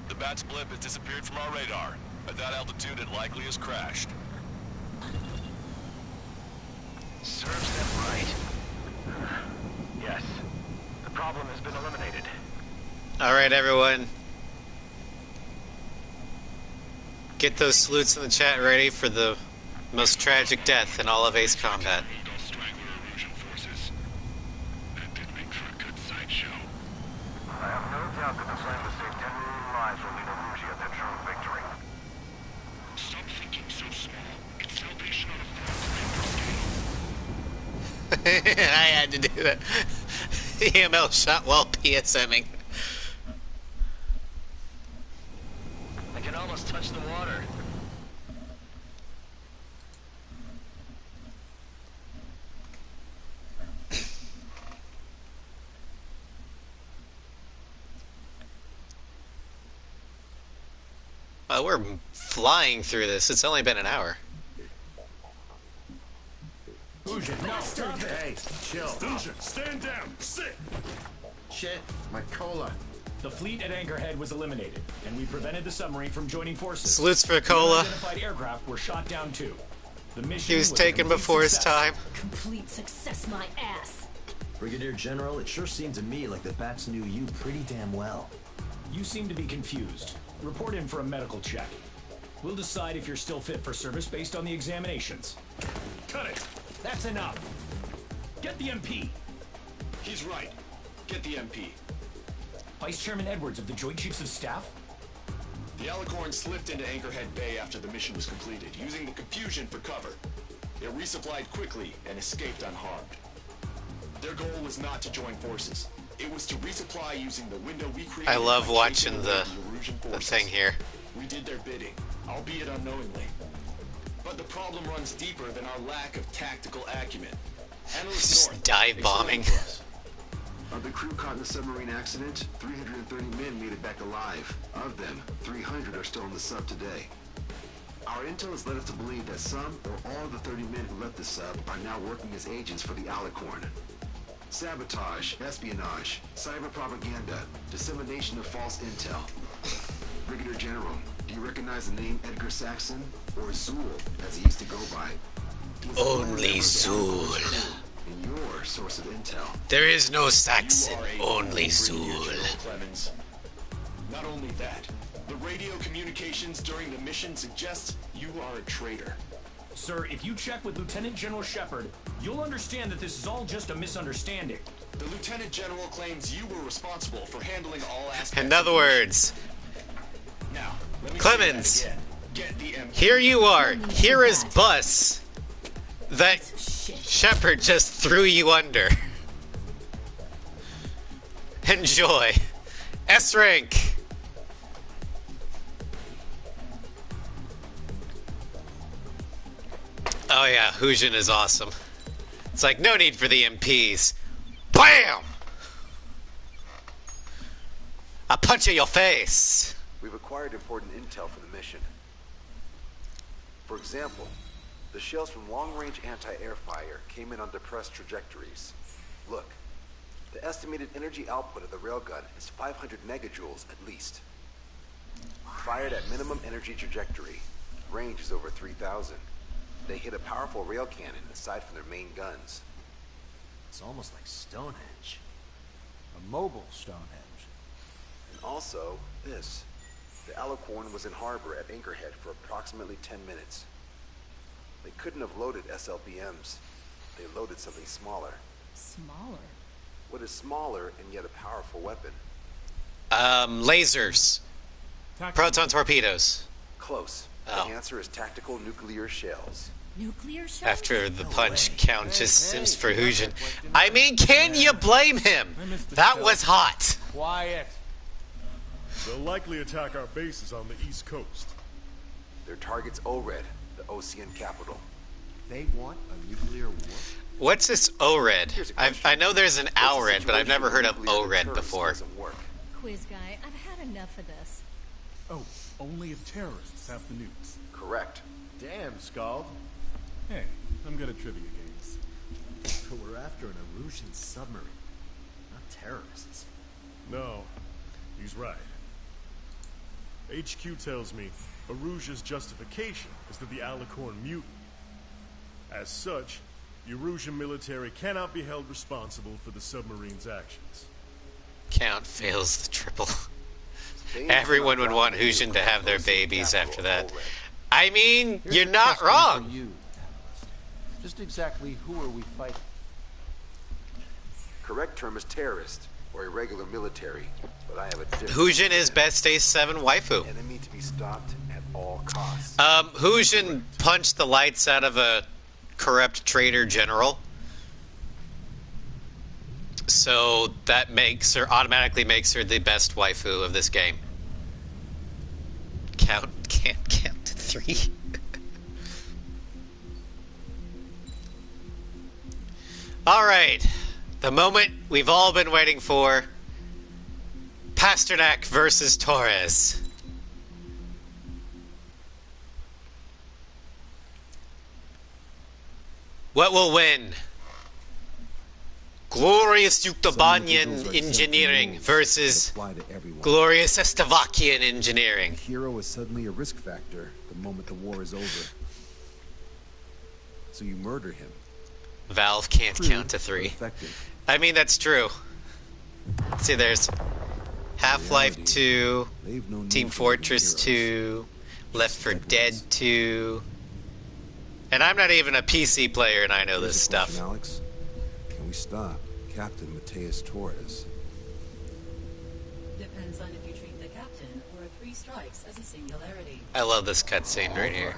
The Bat's blip has disappeared from our radar. At that altitude, it likely has crashed. Serves them right. Yes. The problem has been eliminated. Alright, everyone. Get those salutes in the chat ready for the most tragic death in all of Ace Combat. I have no doubt that the plan to save 10 million lives will lead Arugia to true victory. Stop thinking so small. It's salvation on a I had to do that. The EML shot while PSMing. I can almost touch the water. We're flying through this. It's only been an hour. Fusion, no, stop it. Hey, chill. Fusion, stand down. Sit. Shit, my cola. The fleet at Anchorhead was eliminated, and we prevented the submarine from joining forces. Salutes for Cola. Unidentified aircraft were shot down too. The mission He was a taken complete before his success. time. Complete success, my ass. Brigadier General, it sure seemed to me like the Bats knew you pretty damn well. You seem to be confused. Report in for a medical check. We'll decide if you're still fit for service based on the examinations. Cut it. That's enough. Get the MP. He's right. Get the MP. Vice Chairman Edwards of the Joint Chiefs of Staff? The Alicorn slipped into Anchorhead Bay after the mission was completed, using the confusion for cover. It resupplied quickly and escaped unharmed. Their goal was not to join forces. It was to resupply using the window we created. I love by watching chasing the away Erusian forces. thing here. We did their bidding, albeit unknowingly. But the problem runs deeper than our lack of tactical acumen. Analyst Just North, dive explain bombing. to us. Of the crew caught in the submarine accident, 330 men made it back alive. Of them, 300 are still on the sub today. Our intel has led us to believe that some or all of the 30 men who left the sub are now working as agents for the Alicorn. Sabotage, espionage, cyber propaganda, dissemination of false intel. Brigadier General, do you recognize the name Edgar Saxon, or Zool, as he used to go by? He's a former member Only of the Zool. Alicorn, and your source of intel. There is no Saxon, You are a only Brigadier Zool. General Clemens. Not only that, the radio communications during the mission suggests you are a traitor. Sir, if you check with Lieutenant General Shepard, you'll understand that this is all just a misunderstanding. The Lieutenant General claims you were responsible for handling all aspects. In other words, Now, let me Clemens, say that again. Get the MP. here you are. Here is bus that Shit. Shepard just threw you under. Enjoy. S rank. Oh yeah, Hujin is awesome. It's like, no need for the MPs. BAM! I punch in your face. We've acquired important intel for the mission. For example, the shells from long-range anti-air fire came in on depressed trajectories. Look, the estimated energy output of the railgun is 500 megajoules at least. Fired at minimum energy trajectory, range is over 3,000. They hit a powerful rail cannon aside from their main guns. It's almost like Stonehenge. A mobile Stonehenge. And also, this. The Alicorn was in harbor at Anchorhead for approximately 10 minutes. They couldn't have loaded SLBMs. They loaded something smaller. Smaller. What is smaller and yet a powerful weapon? Lasers. Proton torpedoes. Close. Oh. The answer is tactical nuclear shells. Nuclear shots? After the punch count just sims for Hujin. I mean, can you blame him? That was hot. Quiet. They'll likely attack our bases on the East Coast. Their target's ORED, the OCN capital. They want a nuclear war? What's this ORED? I know there's an ORED, but I've never heard of ORED before. Quiz guy, I've had enough of this. Oh, only if terrorists have the nukes. Correct. Damn, Scald. Hey, I'm good at trivia games. But we're after an Erusian submarine, not terrorists. No, he's right. HQ tells me Erusia's justification is that the Alicorn mutinied. As such, the Erusian military cannot be held responsible for the submarine's actions. Count fails the triple. Everyone would want Hujin to have their babies after that. I mean, you're not wrong. You, just exactly who are we fighting? Correct term is terrorist or irregular military, but I have a different. Hujin is best A7 waifu. Enemy to be stopped at all costs. Hujin punched the lights out of a corrupt traitor general. So that automatically makes her the best waifu of this game. Can't count to 3. Alright. The moment we've all been waiting for. Pasternak versus Torres. What will win? Glorious Yuktabanyan Engineering versus Glorious Estavakian Engineering. A hero is suddenly a risk factor the moment the war is over. So you murder him. Valve can't count to 3. I mean, that's true. See, there's Half-Life 2, Team Fortress 2, Left 4 Dead 2. And I'm not even a PC player and I know this stuff. Alex, can we stop Captain Mateus Torres? Depends on if you treat the captain or 3 strikes as a singularity. I love this cutscene right here.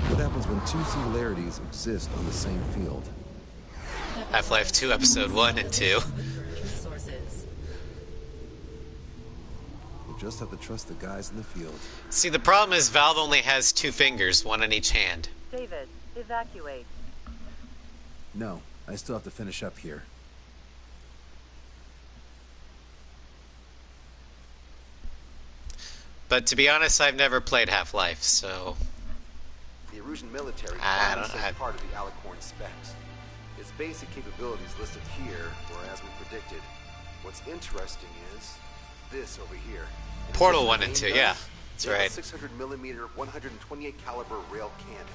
What happens when 2 singularities exist on the same field? Half-Life 2 Episode 1 and 2. We'll just have to trust the guys in the field. See, the problem is Valve only has 2 fingers, one on each hand. David, evacuate. No, I still have to finish up here. But to be honest, I've never played Half-Life, so... The Erusian military is part of the Alicorn specs. Its basic capabilities listed here, were as we predicted. What's interesting is this over here. Portal 1 and 2, yeah. That's right. 600mm 128 caliber rail cannon.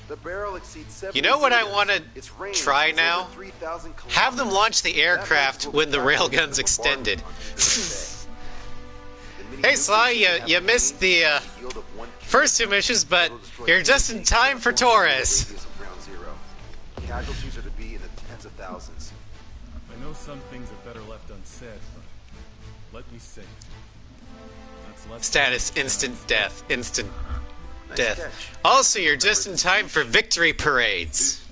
The barrel exceeds 7 You know what I want to try now? Have them launch the aircraft when the railgun's extended. Hey Sly, you missed the first 2 missions, but you're just in time for Torres. Casualties are to be in the tens of thousands. I know some things are better left unsaid, but let me say. Status, instant death. Instant death. Also, you're just in time for victory parades.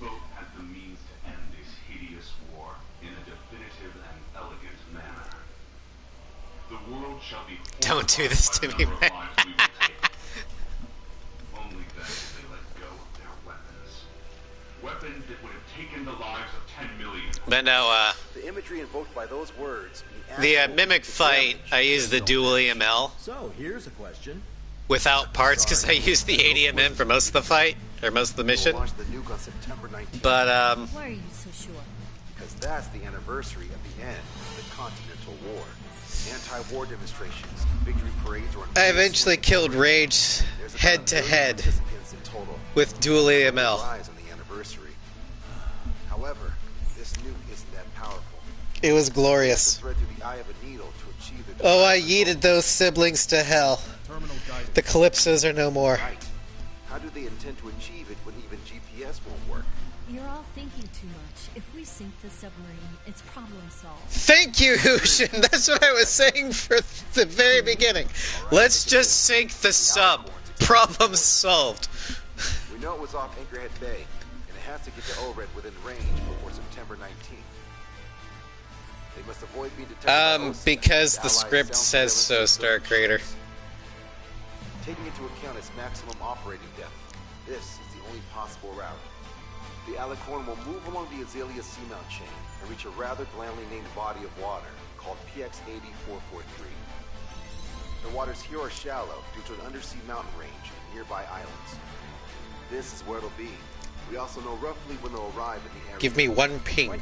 Don't do this to me, man. But no, the imagery invoked by those words. The mimic fight, I used the dual EML. So, here's a question. Without parts, because I used the ADMM for most of the fight, or most of the mission. But, Why are you so sure? Because that's the anniversary of the end of the Continental War. Anti-war demonstrations, victory parades, or... I eventually killed Rage head-to-head with dual AML. However, this nuke isn't that powerful. It was glorious. Oh, I yeeted those siblings to hell. The Calypsos are no more. How do they intend to achieve it when even GPS won't work? You're all thinking too much. If we sink the submarine, it's problem solved. Thank you, Hushin. That's what I was saying for the very beginning. Let's just sink the sub. Problem solved. note was off Anchorhead Bay, and it has to get to ORED within range before September 19th. They must avoid being detected by OSINT, because the Allied script sound says so, surveillance Star systems. Creator. Taking into account its maximum operating depth, this is the only possible route. The Alicorn will move along the Azalea seamount chain and reach a rather blandly named body of water called PX-8443. The waters here are shallow due to an undersea mountain range and nearby islands. This is where it'll be. We also know roughly when they'll arrive in the area. Give me one ping,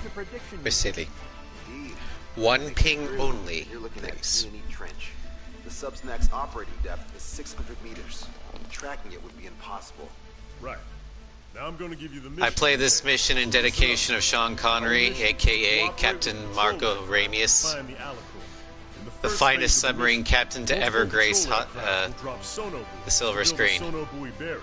Vasily. Indeed. One ping only. You're looking at Nice. a P&E trench. The sub's next operating depth is 600 meters. Tracking it would be impossible. Right. Now I'm going to give you the mission. I play this mission in dedication of Sean Connery, aka Captain Marco Ramius, Find the Alicorn. In the first finest phase of the submarine mission, captain to ever multiple grace patrol aircraft will drop sono buoys the silver to build a screen. sono buoy buried.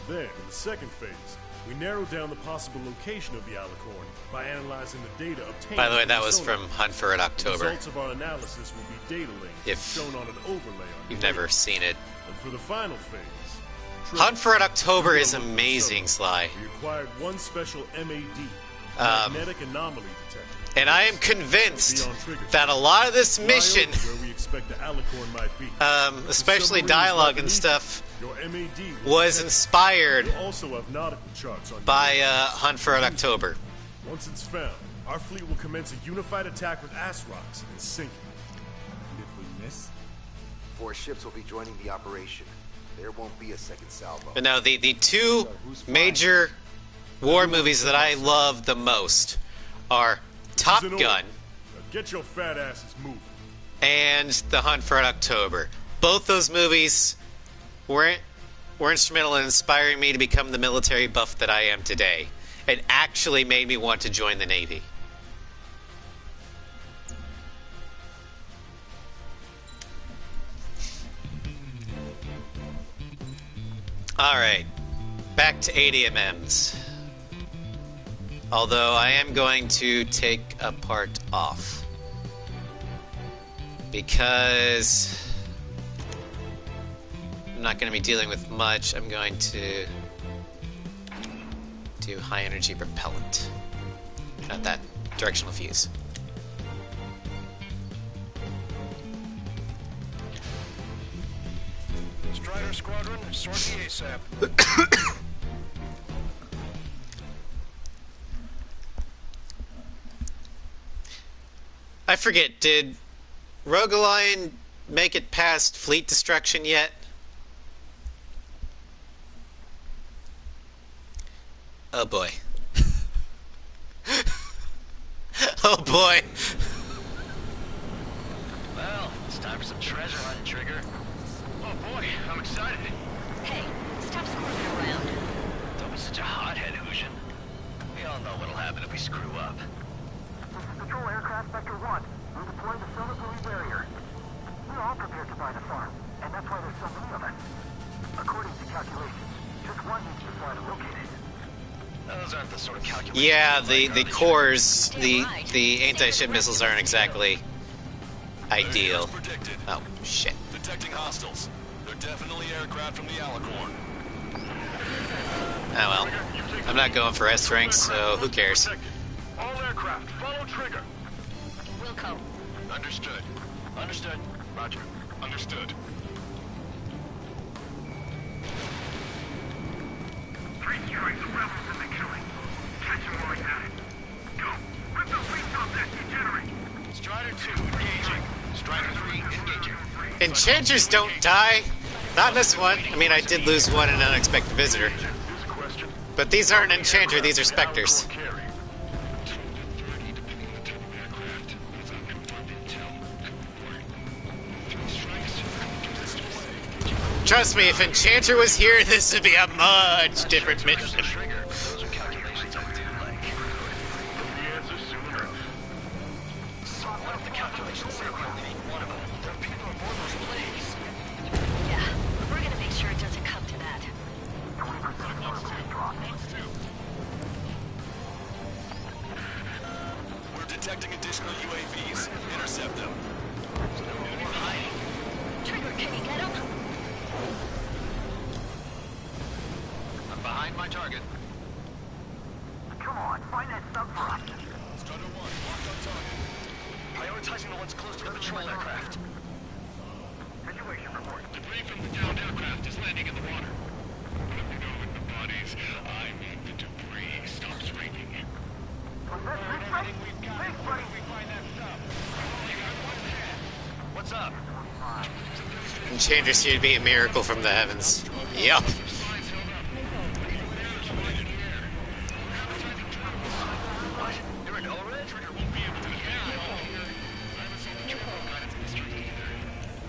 Then, in the second phase, we narrow down the possible location of the Alicorn by analyzing the data obtained. By the way, that from was sonar. from Hunt for Red The October. results of our analysis will be data linked If shown on an overlay on You've the never radar. seen it. And for the final phase, Hunt for Red October is amazing, Sly. we acquired one special MAD, magnetic anomaly detector. And I am convinced that a lot of this mission, Where we expect the Alicorn might be. especially dialogue and stuff, Your MAD was inspired You'll also have nautical charts on by your Hunt for Red October. Once it's found, our fleet will commence a unified attack with ass rocks and sink it. If we miss, 4 ships will be joining the operation. There won't be a second salvo. But no, the two major war movies that I love the most are Top This is an Gun order. Now get your fat asses moving. and The Hunt for Red October. Both those movies were instrumental in inspiring me to become the military buff that I am today. It actually made me want to join the Navy. Alright, back to ADMMs. Although I am going to take a part off. Because I'm not going to be dealing with much. I'm going to do high energy propellant. Not that, directional fuse. Strider Squadron, sortie ASAP. I forget, did Rogue Alliance make it past fleet destruction yet? Oh boy. Oh boy. Well, it's time for some treasure hunting, Trigger. Oh boy, I'm excited. Hey, stop squirming around. Don't be such a hothead, Hushin. We all know what'll happen if we screw up. This is Patrol Aircraft Vector 1. We're deploying the solar buoy barrier. We're all prepared to buy the farm, and that's why there's so many of us. According to calculations, just one needs to fly to locate it. Those aren't the sort of calculations. Yeah, we the like on the cores, the anti-ship missiles aren't exactly ideal. Predicted. Oh, shit. Detecting hostiles. They're definitely aircraft from the Alicorn. Oh well. I'm not going for S ranks, so who cares? All aircraft, follow trigger. Wilco. Understood. Understood. Roger. Understood. 3 strikes, rebels in the killing. Catch him while he's at it. Go. Rip the wings off that degenerate. Strider 2, engaging. Strider 3, engaging. Enchanters don't die. Not this one. I mean, I did lose one in an unexpected visitor. But these aren't Enchanter, these are Spectres. Trust me, if Enchanter was here, this would be a much different mission. Trigger. Those are calculations I do like. So what if the calculations say we only need one of them? There are people aboard those planes. Yeah, we're gonna make sure it doesn't come to that. We're detecting additional UAVs. Intercept them. We're hiding. Trigger, can you get him? I'm behind Find my target. Come on, find that sub for us. Strider 1, locked on target. Prioritizing the ones close to the patrol aircraft. Situation report. Debris from the downed aircraft is landing in the water. Let me know with the bodies. I need the debris. Stops raining. Thanks, buddy. What's up? Enchanter seemed to be a miracle from the heavens. Yup. What? You're an O-Red?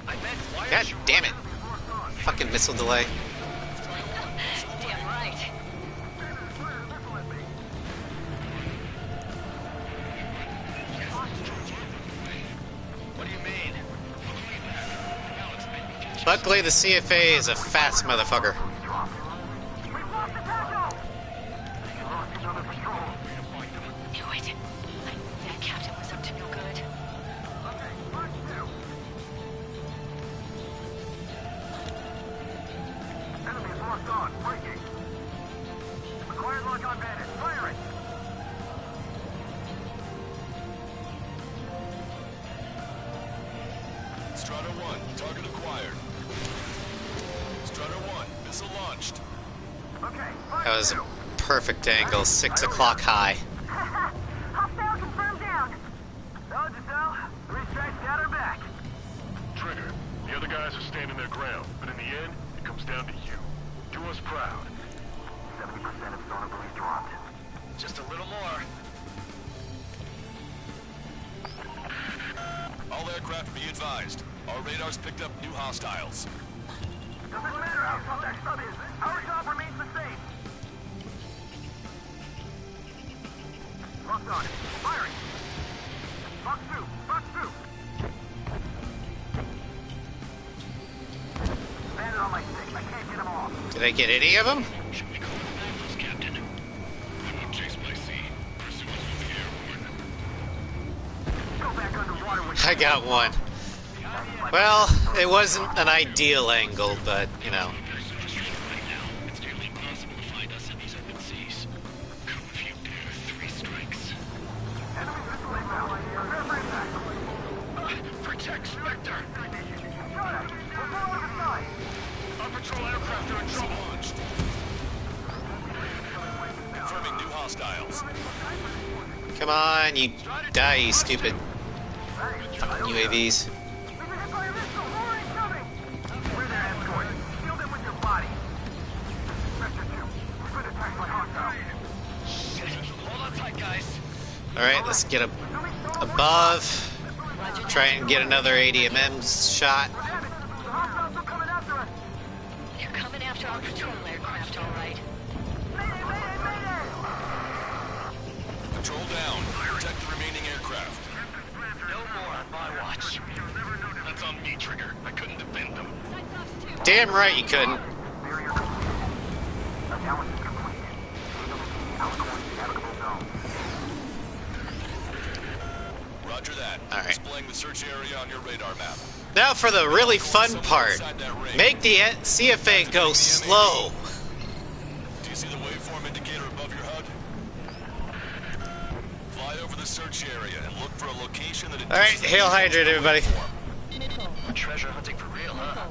I meant, why God damn it. Fucking missile delay. Damn right. What do you mean? Luckily, the CFA is a fast motherfucker. Knew it. I knew that captain was up to no good. Enemies locked on. Breaking. Acquired lock on bandit. Firing. Strider 1, target acquired. Strider 1, missile launched. Okay. That was a perfect angle, 6 o'clock high. Hostile confirmed down. Dodge Giselle. 3 strikes got her back. Trigger, the other guys are standing their ground, but in the end, it comes down to you. Do us proud. 70% of sonar buoys dropped. Just a little more. All aircraft be advised. Our radars picked up new hostiles. Doesn't matter how tough that sub is. Our job remains the same. Locked on. Firing. Box 2. Box 2. Bandit on my stick. I can't get him off. Did I get any of them? Should we call the Vandals, Captain? I won't chase by sea. Pursue us with the airborne. Go back underwater with I got one. Well, it wasn't an ideal angle, but, you know. Right now, it's nearly impossible to find us in these open seas. Come if you dare, 3 strikes. enemy missile inbound. Prepare for impact. Protect Spectre! Shot it. We're going over the side. Our patrol aircraft are in trouble. Launched. Confirming new hostiles. Come on, you die, you stupid fucking UAVs. We've been hit by a missile. More incoming. We're their escort. Shield them with your body. Sector 2. We've been attacked by hostiles. Shit. Hold on tight, guys. Alright, let's get up above. Try and get another ADMM shot. The hostiles are coming after us. They're coming after our patrol aircraft, all right. Mayday, mayday, mayday. Patrol down. Protect the remaining aircraft. No more on my watch. That's on me, Trigger. I couldn't defend them. Damn right you couldn't. Barrier complete. Analysis complete. Alcorn navigable zone. Roger that. All right. Displaying the search area on your radar map. Now for the really fun part. Make the CFA go slow. Do you see the waveform indicator above your HUD? Fly over the search area and look for a location that All right, hail hydrate, everybody. We're treasure hunting for real, huh?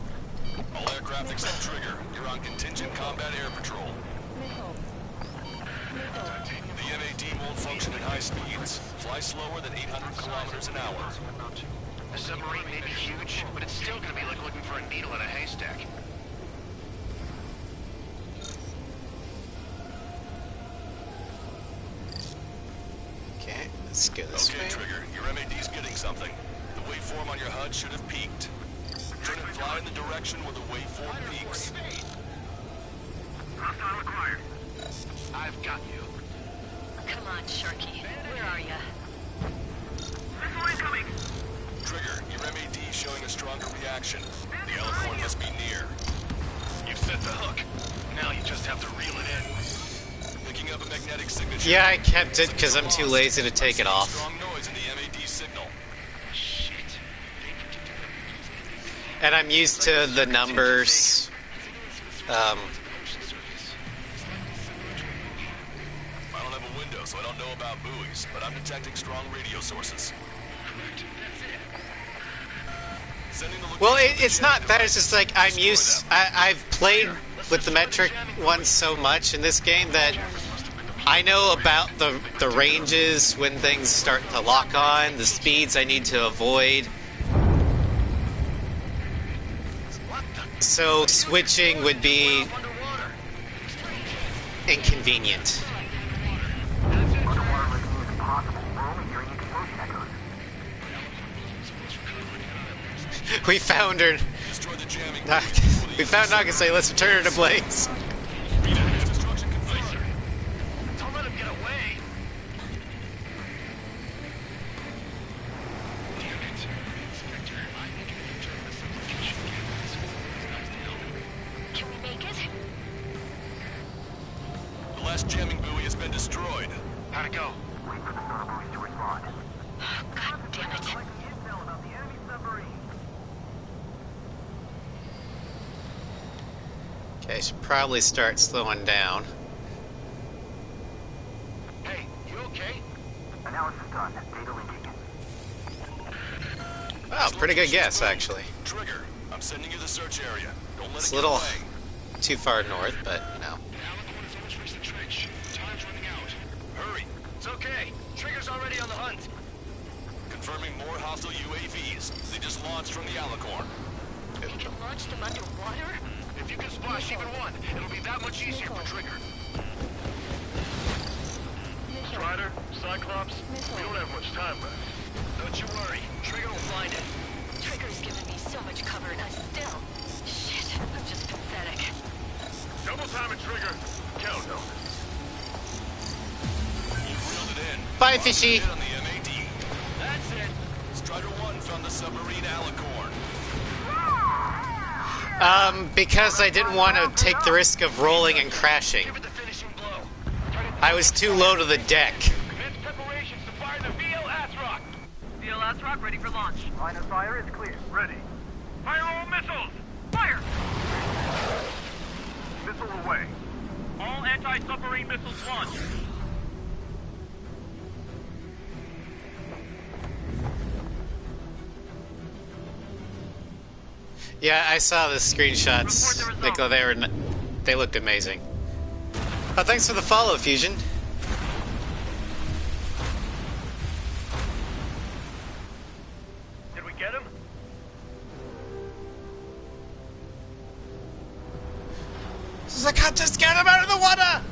All aircraft except Trigger. You're on contingent combat air patrol. The MAD won't function at high speeds. Fly slower than 800 kilometers an hour. The submarine may be huge, but it's still gonna be like looking for a needle in a haystack. Okay, let's go this Okay, way. Trigger, your MAD's getting something. The waveform on your HUD should have peaked. Turn and fly in the direction where the waveform peaks. Hostile acquired. I've got you. Come on, Sharky. Where are ya? Missile incoming. Trigger, your MAD is showing a stronger reaction. The Alicorn must be near. You've set the hook. Now you just have to reel it in. Picking up a magnetic signature. Yeah, I kept it because I'm too lazy to take it off. Strong noise in the MAD signal. Shit. And I'm used to the numbers. don't have a window, so I don't know about buoys, but I'm detecting strong radio sources. Correct. That's it. Sending the Well, location it's not that. It's just like I've played with the metric one so much in this game that I know about the ranges when things start to lock on, the speeds I need to avoid. So switching would be inconvenient. We found her. We found Nakase. Let's return her to Blaze. Don't let him get away. Damn it. Inspector, I think I can turn this application cameras. Nice down. Can we make it? The last jamming buoy has been destroyed. How'd it go? Wait for the sonar buoys to respond. God damn it. Intel about the enemy submarine. Okay, should probably start slowing down. Hey, you okay? Analysis done. Data linking. Oh, pretty good guess, actually. Trigger, I'm sending you the search area. Don't let It's it a get little away. too far north, but no. Alicorn has almost reached the trench. Time's running out. Hurry. It's okay. Trigger's already on the hunt. Confirming more hostile UAVs. They just launched from the Alicorn. We can launch them underwater? If you can splash even one, it'll be that much easier for Trigger. Strider, Cyclops, we don't have much time left. Don't you worry. Trigger will find it. Trigger's given me so much cover and I still... Shit, I'm just pathetic. Double time it, Trigger. Count on it. You've reeled it in. Bye, fishy. Hit on the MAD. That's it. Strider 1 found the submarine Alicorn. Because I didn't want to take the risk of rolling and crashing. Give it the finishing blow. I was too low to the deck. Commence preparations to fire the VL Asrock. VL Asrock ready for launch. Line of fire is clear. Ready. Fire all missiles. Fire! Missile away. All anti-submarine missiles launched. Yeah, I saw the screenshots. They looked amazing. Oh, thanks for the follow, Fusion. Did we get him? Just get him out of the water!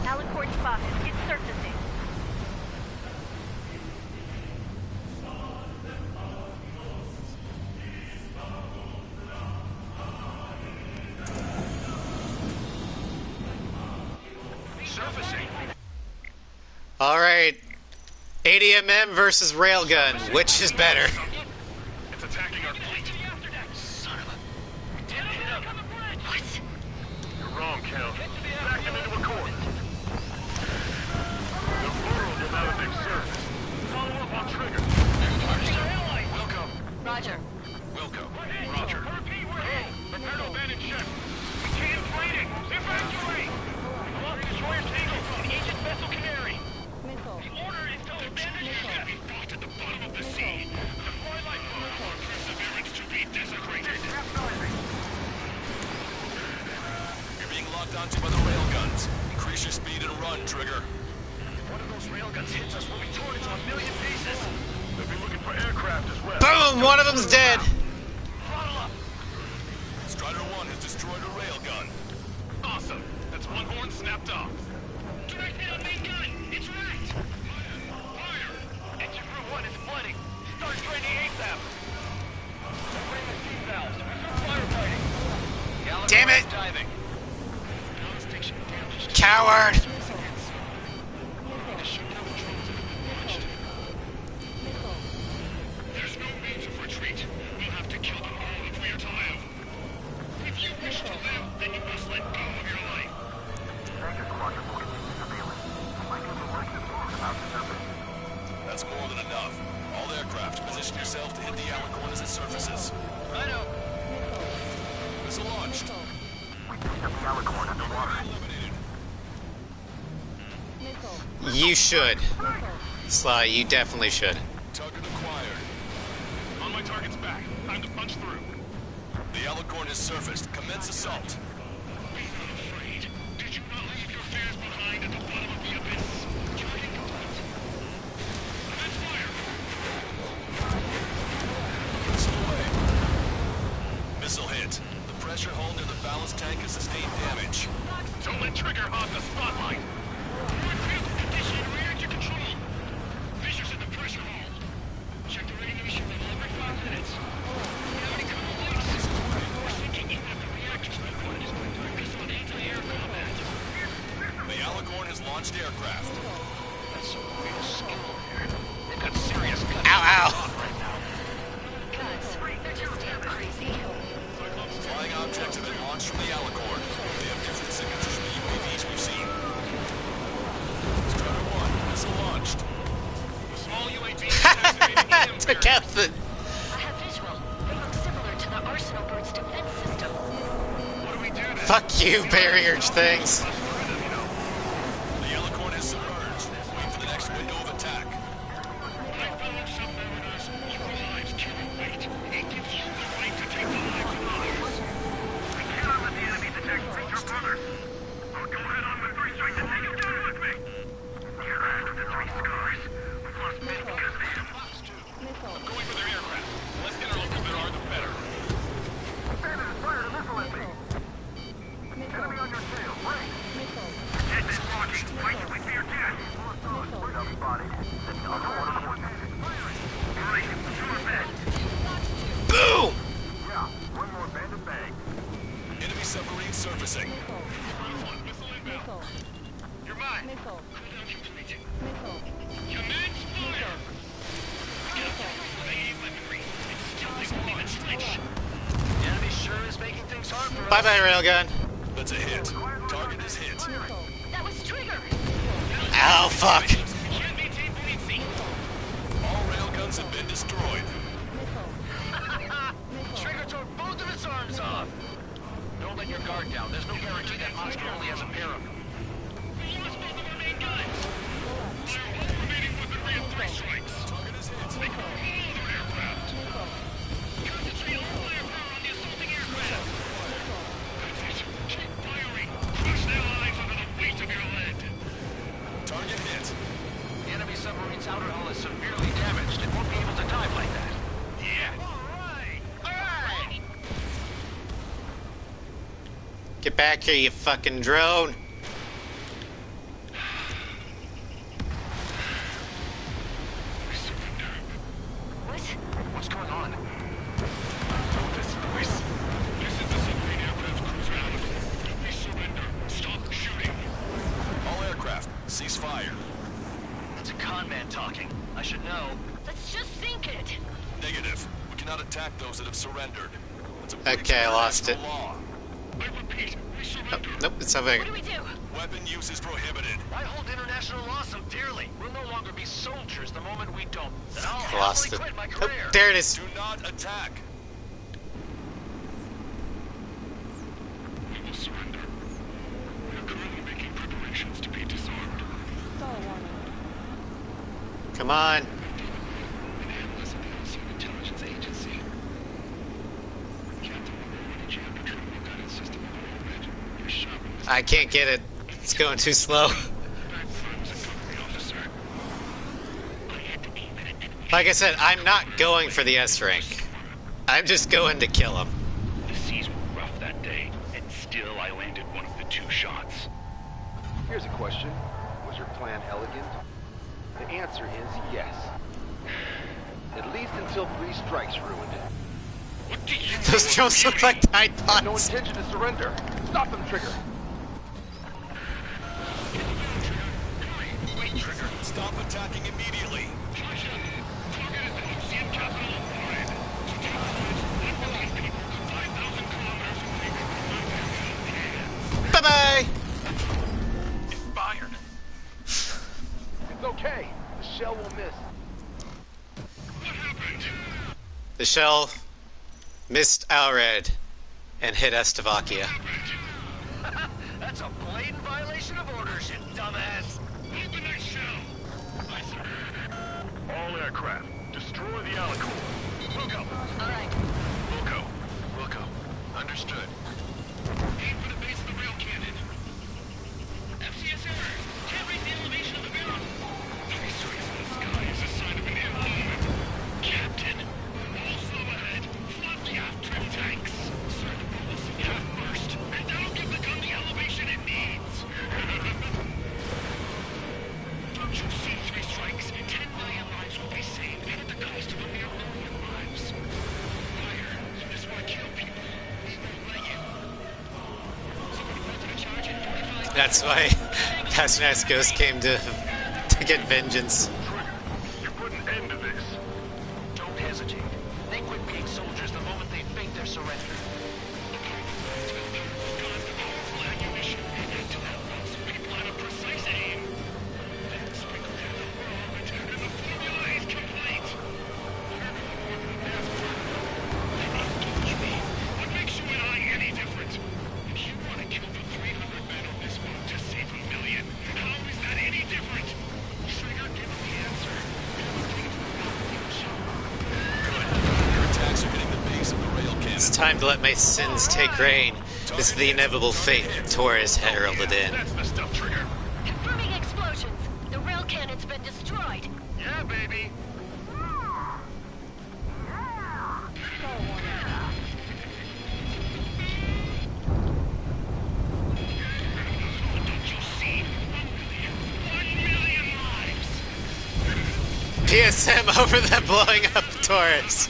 Alicorn spotted. It's surfacing. Surfacing. Alright. 80mm versus Railgun. Which is better? It's attacking our fleet. Son of a... We didn't hit him. What? You're wrong, Count. Back them into a course. The world will now make service. Follow up on Trigger. Wilco. Roger. Wilco. Roger. Prepare to abandon ship. We can't fight it. Evacuate. Along the destroyer's Eagle and Aegis vessel Canary. Missile. The order is to abandon ship. Be brought to the bottom of the sea. Deploy life force. Perseverance to be desecrated. You're being locked onto by the railguns. Increase your speed and run, Trigger. If one of those railguns hits us, we'll be torn into a million pieces. They'll be looking for aircraft as well. Boom! One of them's dead. Throttle up. Strider 1 has destroyed a railgun. Awesome. That's one horn snapped off. Direct hit on main gun. It's wrecked. Fire. Engine room 1 is flooding. Start training ASAP. Opening the seat valves. Resume firefighting. Damn it! Diving. Ground station damaged. Coward! The ship now controls it. Launched. There's no means of retreat. We'll have to kill them all if we are to live. If you wish to live, then you must let go of your life. Anchor squadron will continue surveillance. Likely to work the book about the surface. That's more than enough. All aircraft, position yourself to hit the Alicorn as it surfaces. I know. Missile You should. Sly, you definitely should. Target acquired. On my target's back. Time to punch through. The Alicorn has surfaced. Commence assault. Be not afraid. Did you not leave your fears behind at the bottom of the abyss? Target complete. Commence fire. Missile away. Missile hit. The pressure hull near the ballast tank has sustained damage. Don't let Trigger hog the spotlight. We're in critical condition. Rear to control. Fissures in the pressure hull. Check the radiation level every 5 minutes. We have any common leaks? We're sinking even if the reactor's not running. Because of an anti-air combat. The Alicorn has launched aircraft. That's some real skill there. They've got serious guns. Ow, ow. Right now. Guns, they're just damn crazy. Flying objects have been launched from the Alicorn. They have different signatures from the UAVs we've seen. Strider 1, missile launched. The small UAV is activating EM Took out the... I have visual. They look similar to the Arsenal Bird's defense system. What do we do then? Fuck you, barrier things. The Alicorn is submerged. Wait for the next window of attack. My fellow submariners, your lives carry weight. It gives you the right to take the lives of others. We cannot let the enemy detect your brother. I'll go head on with 3 strikes and take him down with me. You're after the 3 scars. We've lost many because of him. I'm going for their aircraft. The less interlopers there are, the better. Bandit has fired a missile at me. Enemy on your tail. Right. Jet is launching. Wait till we see your jet. Right up spotted. That's the other one. Alright, 2 are dead. Boom! Yeah, 1 more bandit bag. Enemy submarine surfacing. Missile inbound. You're mine. Cool down complete. Commence fire. Calculate weaponry. It's still they won't even flinch. The enemy sure is making things hard for us. Bye-bye, railgun. That's a hit. Target is hit. That was Trigger. Ow, fuck. We can't maintain buoyancy. All railguns have been destroyed. Trigger tore both of its arms off. Don't let your guard down. There's no guarantee that monster only has a pair of them. We lost both of our main guns. Fire all remaining weaponry at 3 strikes. Target is hit. Take all their aircraft. Concentrate all firepower on the assaulting aircraft. That's it. Keep firing. Crush their lives under the weight of your lead. Target hit. The enemy submarine's outer hull is severely damaged. It won't be able to dive like that. Yeah. Alright. Alright! Get back here, you fucking drone. What? What's going on? This voice. This is the submarine aircraft cruiser Alicorn. We surrender. Stop shooting. All aircraft, cease fire. It's a con man talking. I should know. Let's just sink it. Negative. We cannot attack those that have surrendered. That's a Okay, I lost it. law. I repeat, we Oh, surrender. nope, it's something. What do we do? Weapon use is prohibited. I hold international law so dearly. We'll no longer be soldiers the moment we don't. Then I'll Lost happily it. quit my Oh, career. there it is. Do not attack. We will surrender. We are currently making preparations to be disarmed. Come on. An analyst of the Outside Intelligence Agency. Captain, we're running jam control guidance system in orbit. You're sharp in this I can't get it. It's going too slow. back front as a company officer. I had to aim at an enemy. Like I said, I'm not going for the S rank. I'm just going to kill him. The seas were rough that day, and still I landed one of the 2 shots. Here's a question. Was your plan elegant? The answer is yes. At least until 3 strikes ruined it. What do you Those drones look like Tide No Pods. intention to surrender. Stop them, Trigger. Wait, Trigger. Stop attacking immediately. Target is the Ocean capital of Florida. To take lives, 1 million people, 5,000 kilometers away from Bye-bye. It fired. It's okay. The shell will miss. What happened? The shell missed Alred and hit Estavakia. aircraft. Destroy the Alicorn. Wilco. All right. Wilco. Understood. Aim for the base of the rail cannon. FCS error. Can't raise the elevation of the barrel. Three strikes in the sky is a sign of an ill omen. Captain, all slow ahead. Flop the aft trim tanks. Sir, the propulsion half burst, and that'll give the gun the elevation it needs. Don't you see, three strikes? 10 million lives will be saved, and at the cost of a mere million lives. Fire, you just want to kill people. We won't let you. Somebody wanted to charge at 45. That's why Passion's Ghost came to get vengeance. You put an end to this. Don't hesitate. They quit being soldiers the moment they fake their surrender. Powerful ammunition, and to help us, people at a precise aim. Then sprinkle in the orbit, and the formula is complete. Then engage me. What makes you and I any different? If you want to kill the 300 men on this boat to save a million, how is that any different? Trigger, give me the answer. Your attacks are hitting the base of the rail cannon. It's time to let my sins take reign. This is the inevitable fate Torres heralded in. That's the stuff, Trigger. Confirming explosions. The rail cannon's been destroyed. Yeah, baby. Don't you see? 1 million lives. PSM over them blowing up Torres.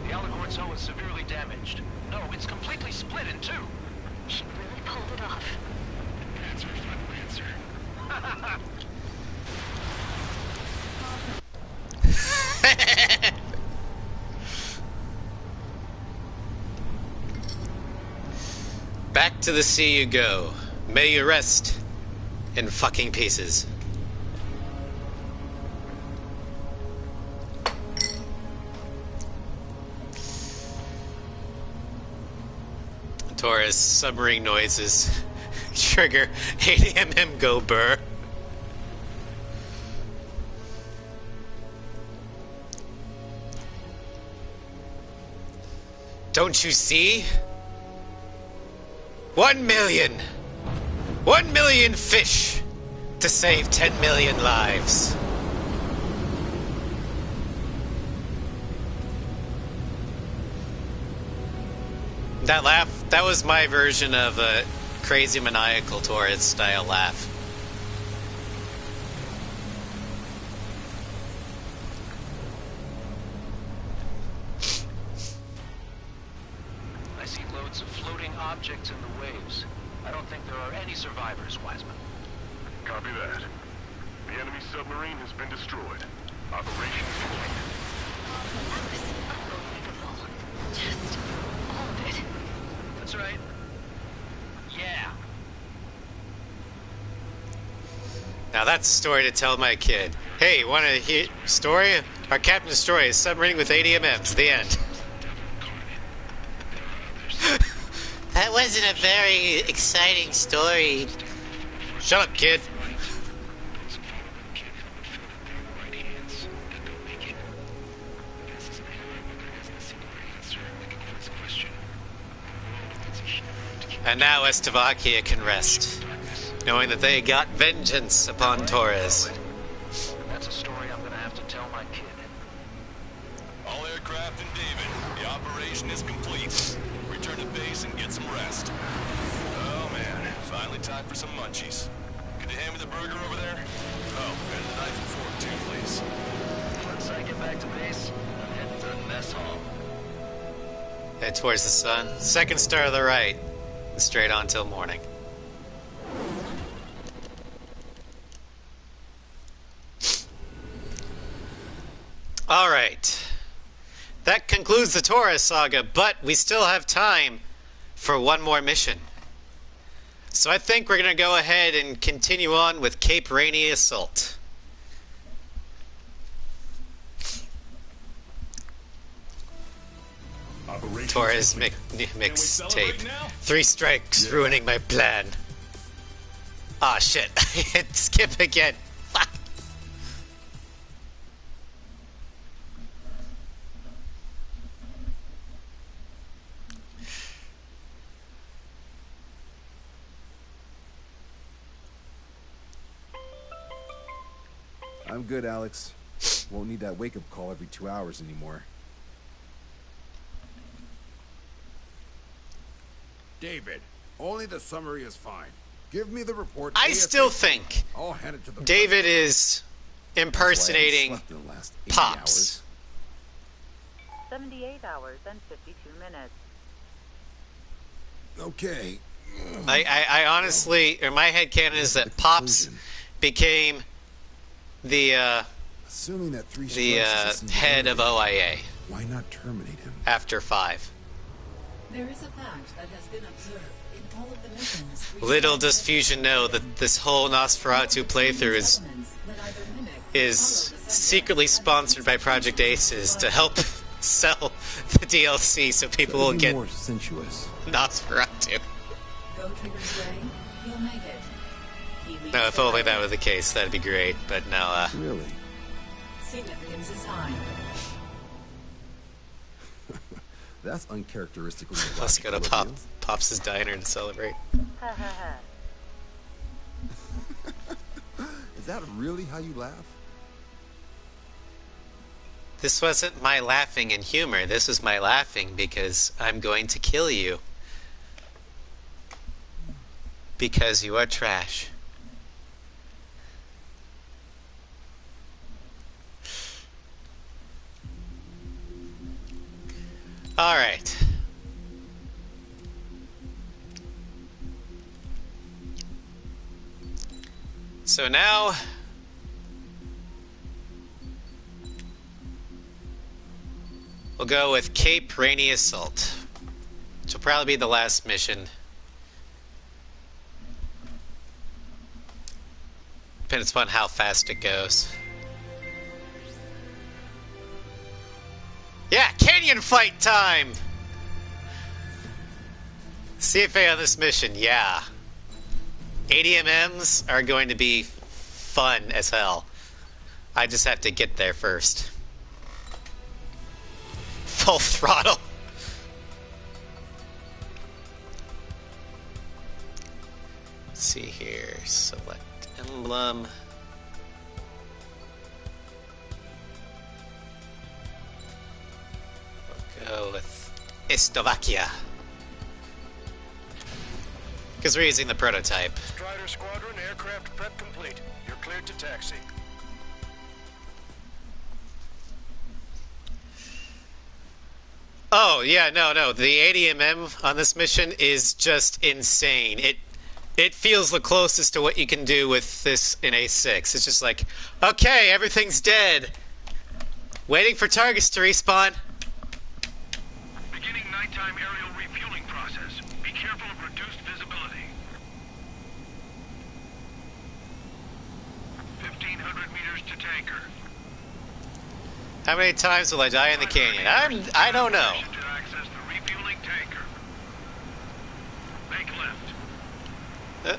The Alicorn's hull is severely damaged. No, it's completely split in two. She really pulled it off. That's our final answer. Back to the sea you go. May you rest in fucking pieces. Taurus, submarine noises. Trigger, ADMM go burr. Don't you see? 1 million! 1 million fish to save 10 million lives. That laugh, that was my version of a crazy maniacal Torres style laugh. I see loads of floating objects in the waves. I don't think there are any survivors, Wiseman. Copy that. The enemy submarine has been destroyed. Operation is complete. That was unbelievable. Just all of it. That's right. Yeah. Now that's a story to tell my kid. Hey, want to hear story? Our Captain Destroyer is submarine with ADMMs. The end. That wasn't a very exciting story. Shut up, kid. And now Estevakia can rest, knowing that they got vengeance upon Torres. That's a story I'm gonna have to tell my kid. All aircraft in David, the operation is complete. Return to base and get some rest. Oh man, finally time for some munchies. Could you hand me the burger over there? Oh, and the knife and fork too, please. Once I get back to base, I'm heading to the mess hall. Head towards the sun. Second star to the right. Straight on till morning. Alright. That concludes the Torres saga, but we still have time for one more mission. So I think we're going to go ahead and continue on with Cape Rainy Assault. Torres mixtape. 3 strikes ruining my plan. Ah, shit. I hit skip again. Fuck. I'm good, Alex. Won't need that wake-up call every 2 hours anymore. David, only the summary is fine. Give me the report. I still think I'll hand it to the David is impersonating Pops. 78 hours and 52 minutes. Okay. I honestly, or my headcanon is that Pops became the Assuming that 3 head of OIA. Why not terminate him? After 5. There is a fact that has been observed in all of the missions. Little does Fusion know that this whole Nosferatu playthrough is secretly sponsored by Project Aces to help sell the DLC so people will get more sensuous. Nosferatu. Go Trigger's way, you'll make it. No, if only that were the case, that'd be great. But no, Really? Significance is high. That's uncharacteristically let's go to illogical. Pops' diner to celebrate. Is that really how you laugh? This wasn't my laughing in humor. This was my laughing because I'm going to kill you. Because you are trash. All right. So now we'll go with Cape Rainy Assault, which will probably be the last mission. Depends upon how fast it goes. Yeah, canyon fight time! CFA on this mission, yeah. ADMMs are going to be fun as hell. I just have to get there first. Full throttle. Let's see here. Select emblem. We'll go with Slovakia. Because we're using the prototype. Strider Squadron, aircraft prep complete. You're cleared to taxi. Oh, yeah, no. The ADMM on this mission is just insane. It feels the closest to what you can do with this in A6. It's just like, okay, everything's dead. Waiting for targets to respawn. Beginning nighttime aerial refueling process. Be careful of reduced visibility. 1,500 meters to tanker. How many times will I die in the canyon? I don't know. To access the refueling tanker. Make left.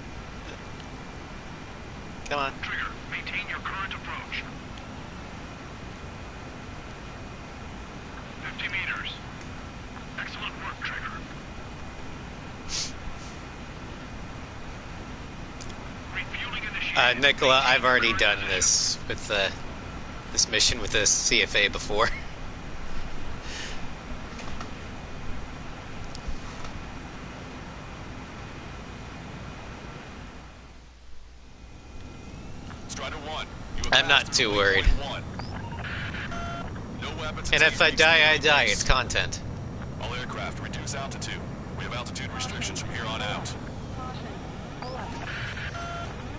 Come on. Trigger, maintain your current approach. 50 meters. Excellent work, Trigger. Refueling initiated. Nicola, I've already done this with this mission with the CFA before. Strider 1, you have I'm not passed too through worried. waypoint 1. No weapons And if I attained die, I except die. vehicles. It's content. All aircraft reduce altitude. We have altitude restrictions from here on out.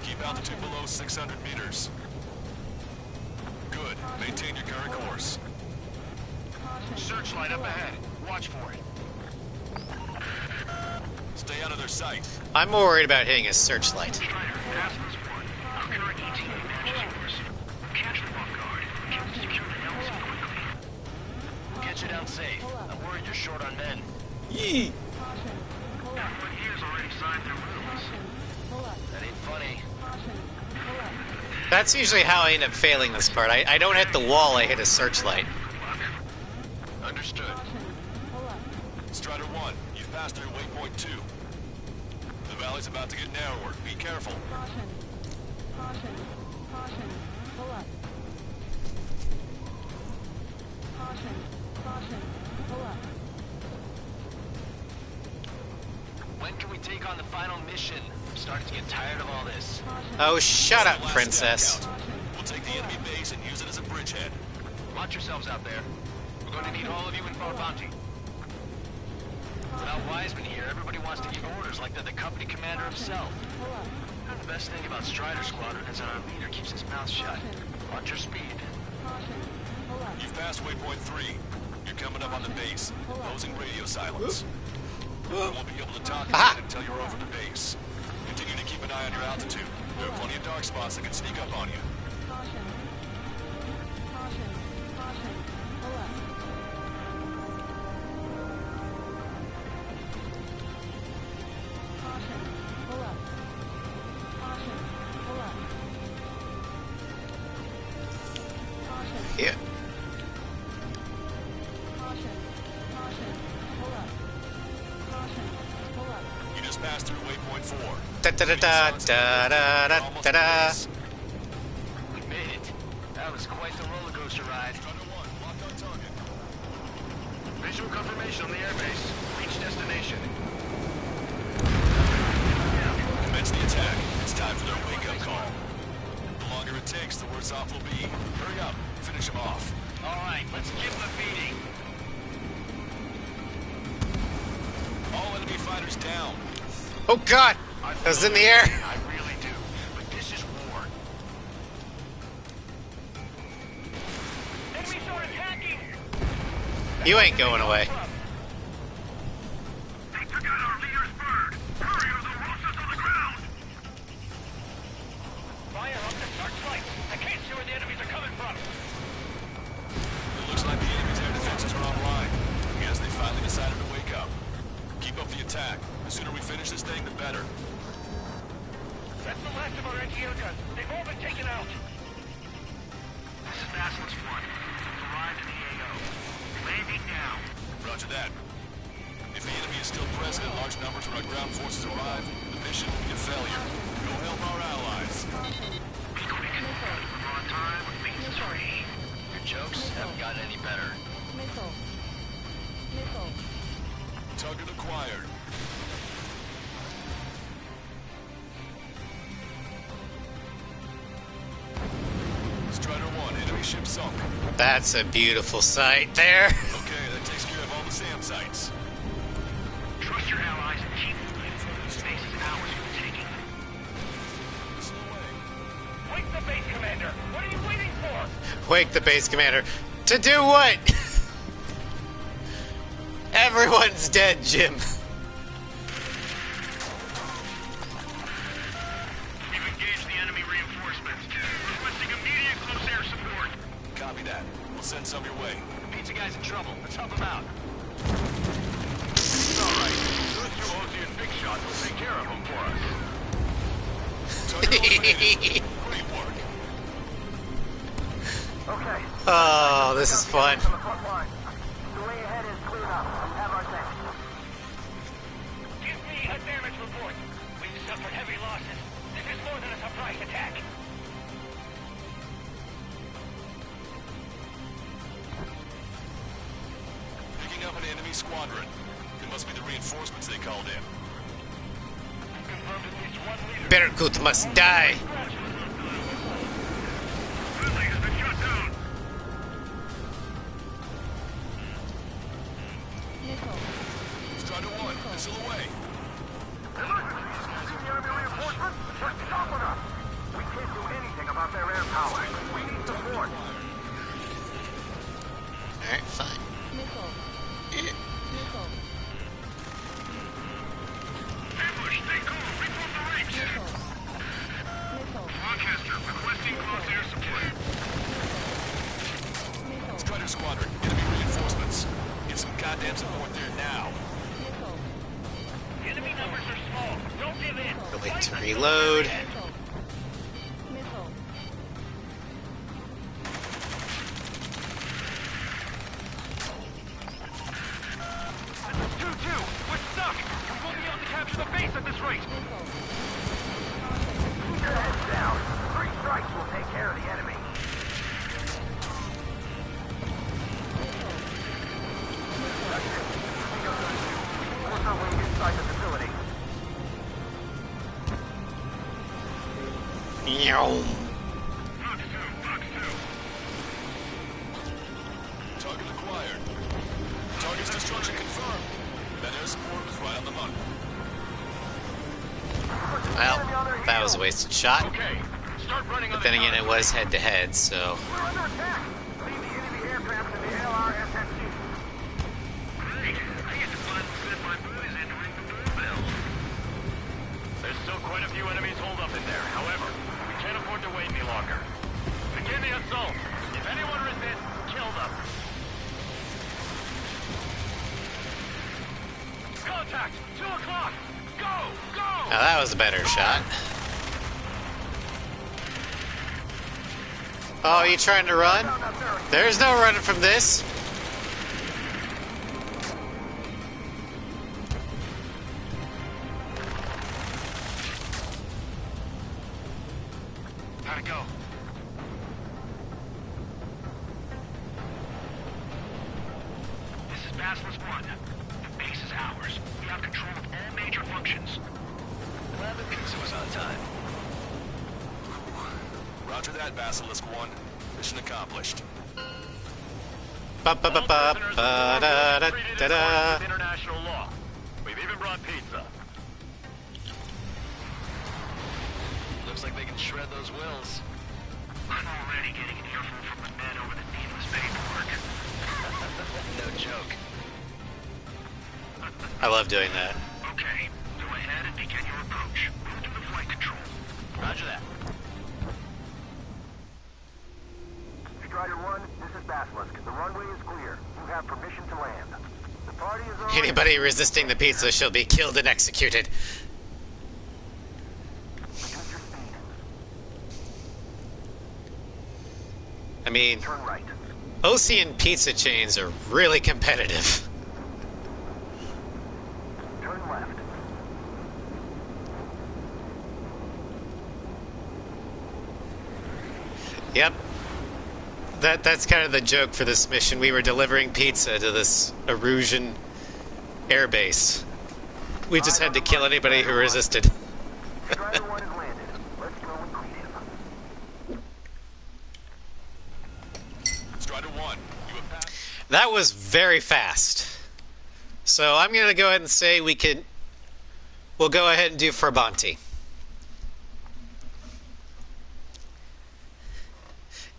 Keep altitude below 600 meters. Good. Maintain your current course. Searchlight up ahead. Watch for it. Stay out of their sight. I'm more worried about hitting a searchlight. Strider, pass this one. Our current ETA matches yours. Catch them off guard. Secure the LZ quickly. We'll get you down safe. I'm worried you're short on men. Yee. Everyone here's already signed their rules. That ain't funny. That's usually how I end up failing this part. I don't hit the wall, I hit a searchlight. Understood. Strider 1, you've passed through waypoint 2. The valley's about to get narrower. Be careful. When can we take on the final mission? I'm starting to get tired of all this. Oh, shut up, Last princess. scout. We'll take the enemy base and use it as a bridgehead. Watch yourselves out there. We're going to need all of you in for a bounty. Without Wiseman here, everybody wants to give orders like they're the company commander himself. The best thing about Strider Squadron is that our leader keeps his mouth shut. Watch your speed. You've passed waypoint 3. You're coming up on the base. Closing radio silence. You won't be able to talk again until you're over the base. Continue to keep an eye on your altitude. There are plenty of dark spots that can sneak up on you. Yeah. You just passed through waypoint 4. Da da da da da da da da da. We made it. That was quite the roller coaster ride. Strider 1, locked on target. Visual confirmation on the airbase. Reach destination. Commence the attack. It's time for their wake-up call. The longer it takes, the worse off we'll be. Hurry up. Finish them off. All right, let's give them a beating. All enemy fighters down. Oh god! That was in the air. I really do. But this is war. Enemies are attacking! You ain't going away. They took out our leader's bird. Hurry or they'll roast us on the ground. Fire up the searchlight. I can't see where the enemies are coming from. It looks like the enemy's air defenses are online. I guess they finally decided to wake up. Keep up the attack. The sooner we finish this thing, the better. That's the last of our anti-air guns. They've all been taken out. This is Basilisk 1. Arrived in the AO. Landing now. Roger that. If the enemy is still present in large numbers when our ground forces arrive, the mission will be a failure. Go help our allies. We're on time with phase 3. Your jokes haven't gotten any better. Target acquired. Strider 1, enemy ship sunk. That's a beautiful sight there. Okay, that takes care of all the SAM sites. Trust your allies and keep moving. Space is ours for the taking. Listen away. Wake the base commander. What are you waiting for? Wake the base commander. To do what? Everyone's dead, Jim. We've engaged the enemy reinforcements. Requesting immediate close air support. Copy that. We'll send some your way. The pizza guy's in trouble. Let's help him out. It's all right. Those two Ozzy and Big Shot will take care of him for us. Target eliminated. Great work. Okay. Oh, this is fun. On the front line. The way ahead is cleared up. Have our thanks. Give me a damage report. We've suffered heavy losses. This is more than a surprise attack. Picking up an enemy squadron. It must be the reinforcements they called in. Confirmed at least one leader. Berkut must die. Ridley has been shut down. Strider 1, missile away. See the enemy reinforcements? They're stopping us. We can't do anything about their air power. We need support. Alright, fine. Ambush, stay cool. Regroup the ranks. Rochester, requesting close air support. Strider Squadron, enemy reinforcements. Yow. Target acquired. Target's destruction confirmed. That air support was right on the mark. Well, that was a wasted shot. Okay, start running on But then again, it was head-to-head, so... We're under attack. Leave the enemy aircraft in the LRSSG. Great. I get to finally set my boys entering the doorbell. There's still quite a few enemies holed up in there. However, we can't afford to wait any longer. Begin the assault. If anyone resists, kill them. Contact! 2 o'clock! Go! Go! Now that was a better shot. Oh, you trying to run? There's no running from this. How'd it go? This is Basilisk 1. The base is ours. We have control of all major functions. Glad the pizza was on time. Roger that, Basilisk 1. Mission accomplished. Ba-ba-ba-ba-da-da-da-da. International law. We've even brought pizza. Looks like they can shred those wills. I'm already getting an earful from the men over the needless paperwork. No joke. I love doing that. Okay, go ahead and begin your approach. Move to the flight control. Roger that. Strider 1, this is Basilisk. The runway is clear. You have permission to land. The party is on. Anybody resisting the pizza shall be killed and executed. Reduce your speed. I mean, Turn right. OC and pizza chains are really competitive. Turn left. Yep. That's kind of the joke for this mission. We were delivering pizza to this Erusian airbase. We just had to kill anybody who resisted. Strider 1 has landed. Let's go and greet him. Strider 1, you have passed. That was very fast. So I'm going to go ahead and say we'll go ahead and do Farbanti.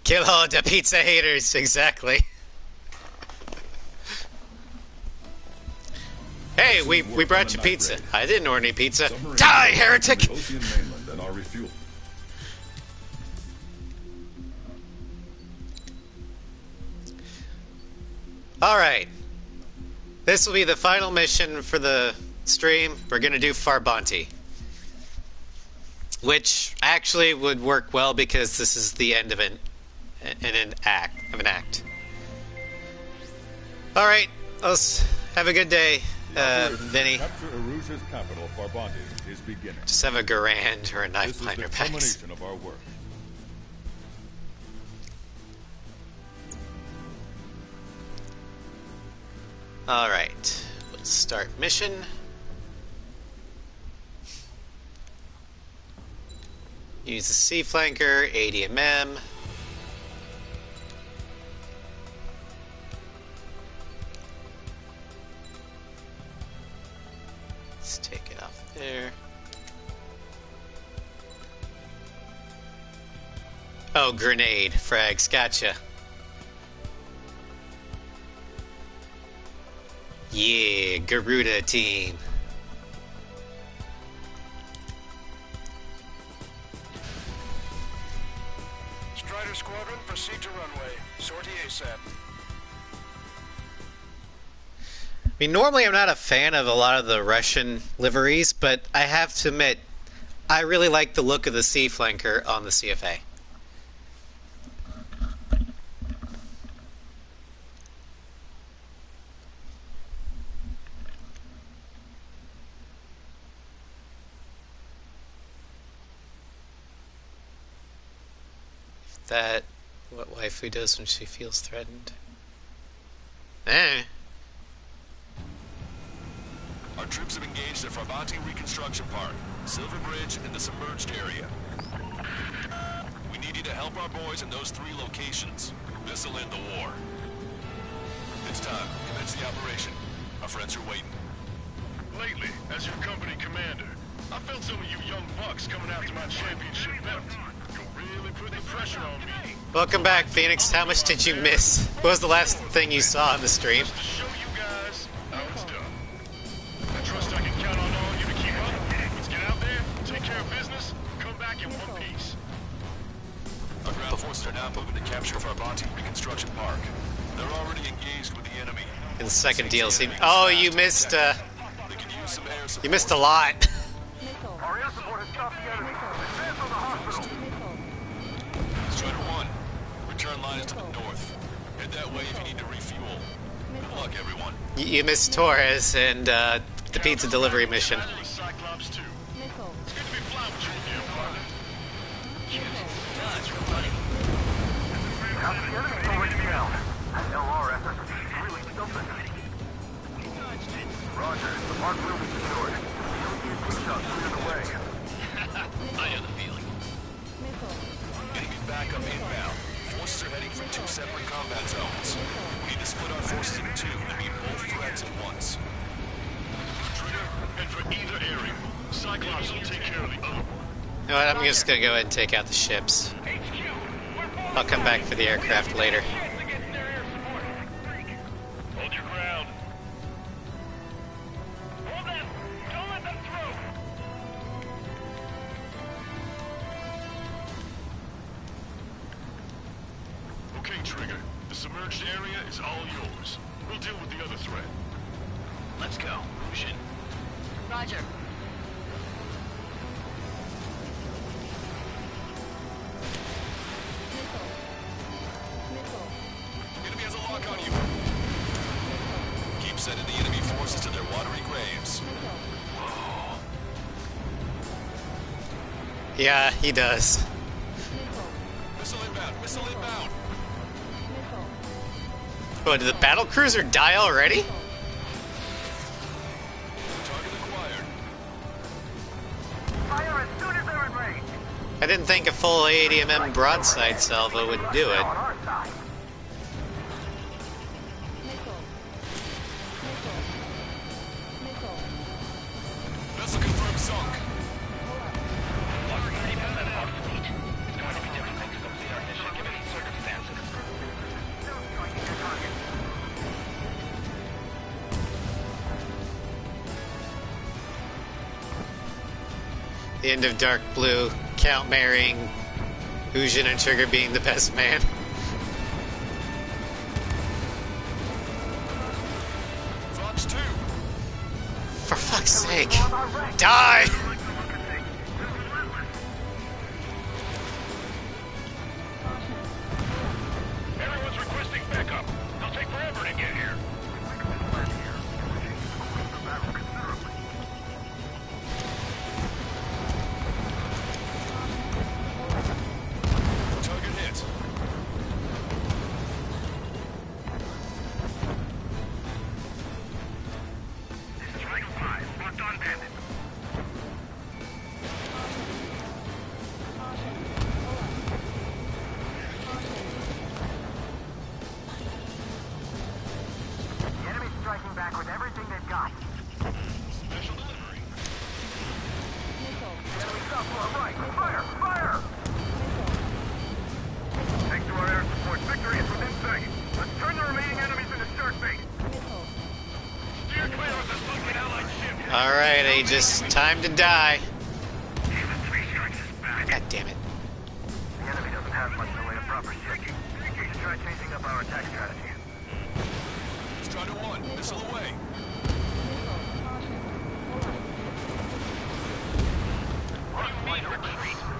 Kill all the pizza haters, exactly. Hey, we brought you pizza. I didn't order any pizza. Die, heretic! Alright. This will be the final mission for the stream. We're gonna do Farbanti. Which actually would work well because this is the end of an act. Alright, let's have a good day, Vinny. Capture Erusia's capital, Farbanti, is beginning. Just have a Garand or a knife behind your backs. This is the culmination of our work. Alright, let's start mission. Use the C flanker, ADMM. Let's take it off there. Oh, grenade, frags, gotcha. Yeah, Garuda team. Strider Squadron, proceed to runway. Sortie ASAP. I mean, normally I'm not a fan of a lot of the Russian liveries, but I have to admit, I really like the look of the Sea Flanker on the CFA. That what waifu does when she feels threatened. Our troops have engaged at Farbanti Reconstruction Park, Silver Bridge, and the submerged area. Help our boys in those 3 locations. This'll end the war. It's time. Commence the operation. Our friends are waiting. Lately, as your company commander, I felt some of you young bucks coming after my championship belt. You're really putting the pressure on me. Welcome back, Phoenix. How much did you miss? What was the last thing you saw on the stream? To show you guys how it's done. I trust I can count on all of you to keep up. Let's get out there, take care of business, come back in one piece. Our ground forces are now moving to capture Farbonti Reconstruction Park. They're already engaged with the enemy. In the second DLC. Oh, you missed, you missed a lot. Our air support has stopped the enemy. Advance on the hospital. Strider 1, return line is to the north. Head that way if you need to refuel. Good luck, everyone. You missed Torres and the pizza delivery mission. Cyclops 2. It's good to be flying with you again, partner. How's the enemy already down? LRSS is really stumping. Roger, the park will be secured. Quick shot cleared away. I know the feeling. Enemy backup inbound. Forces are heading for 2 separate combat zones. We need to split our forces in 2 to meet both threats at once. Trigger, head for either area. Cyclops will take care of the other one. You know what, I'm just gonna go ahead and take out the ships. I'll come back for the aircraft later. Hold your ground. Hold them! Don't let them through! Okay, Trigger. The submerged area is all yours. We'll deal with the other threat. Let's go. Lucian. Roger. Enemy has a lock on you. Keep sending the enemy forces to their watery graves. Yeah, he does. Missile inbound. Missile inbound. Oh, did the battle cruiser die already? Target acquired. Fire as soon as they're in range. I didn't think a full 80mm broadside salvo would do it. On our side. Vessel confirmed sunk. Lost 30% of our fleet. It's going to be difficult to complete our mission given the circumstances. The end of Dark Blue, Count marrying Ujin and Trigger being the best man. Fox 2. For fuck's sake. Die! Everyone's requesting backup. They'll take forever to get here. Target hit. Strike 5. Locked on bandit. The enemy's striking back with everything they've got. Special delivery. Enemy top to our right. Fire! Fire! Thanks to our air support, victory is within sight. Let's turn the remaining enemies into shark bait. Steer clear of the fucking allied ship. Alright, Aegis, time to die. Even 3 strikes is back. God damn it. The enemy doesn't have much in the way of proper shipping. We should try changing up our attack strategy. Strider 1. Missile away.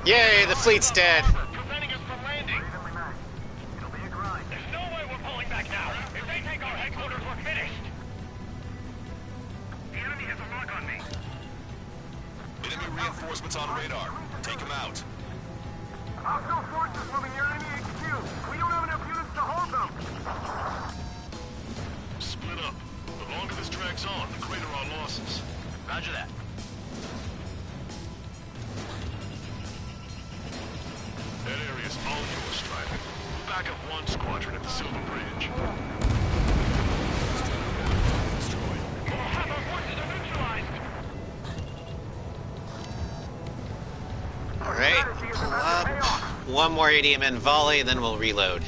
Yay, the fleet's dead. Preventing us from landing. It'll be a grind. There's no way we're pulling back now. If they take our headquarters, we're finished. The enemy has a lock on me. Enemy reinforcements on radar. Take them out. Hostile forces moving near enemy HQ. We don't have enough units to hold them. Split up. The longer this drags on, the greater our losses. Roger that. That area's all yours. back up one squadron at the Silver Bridge. Have our forces are neutralized. Alright, pull up. One more ADMN volley, then we'll reload.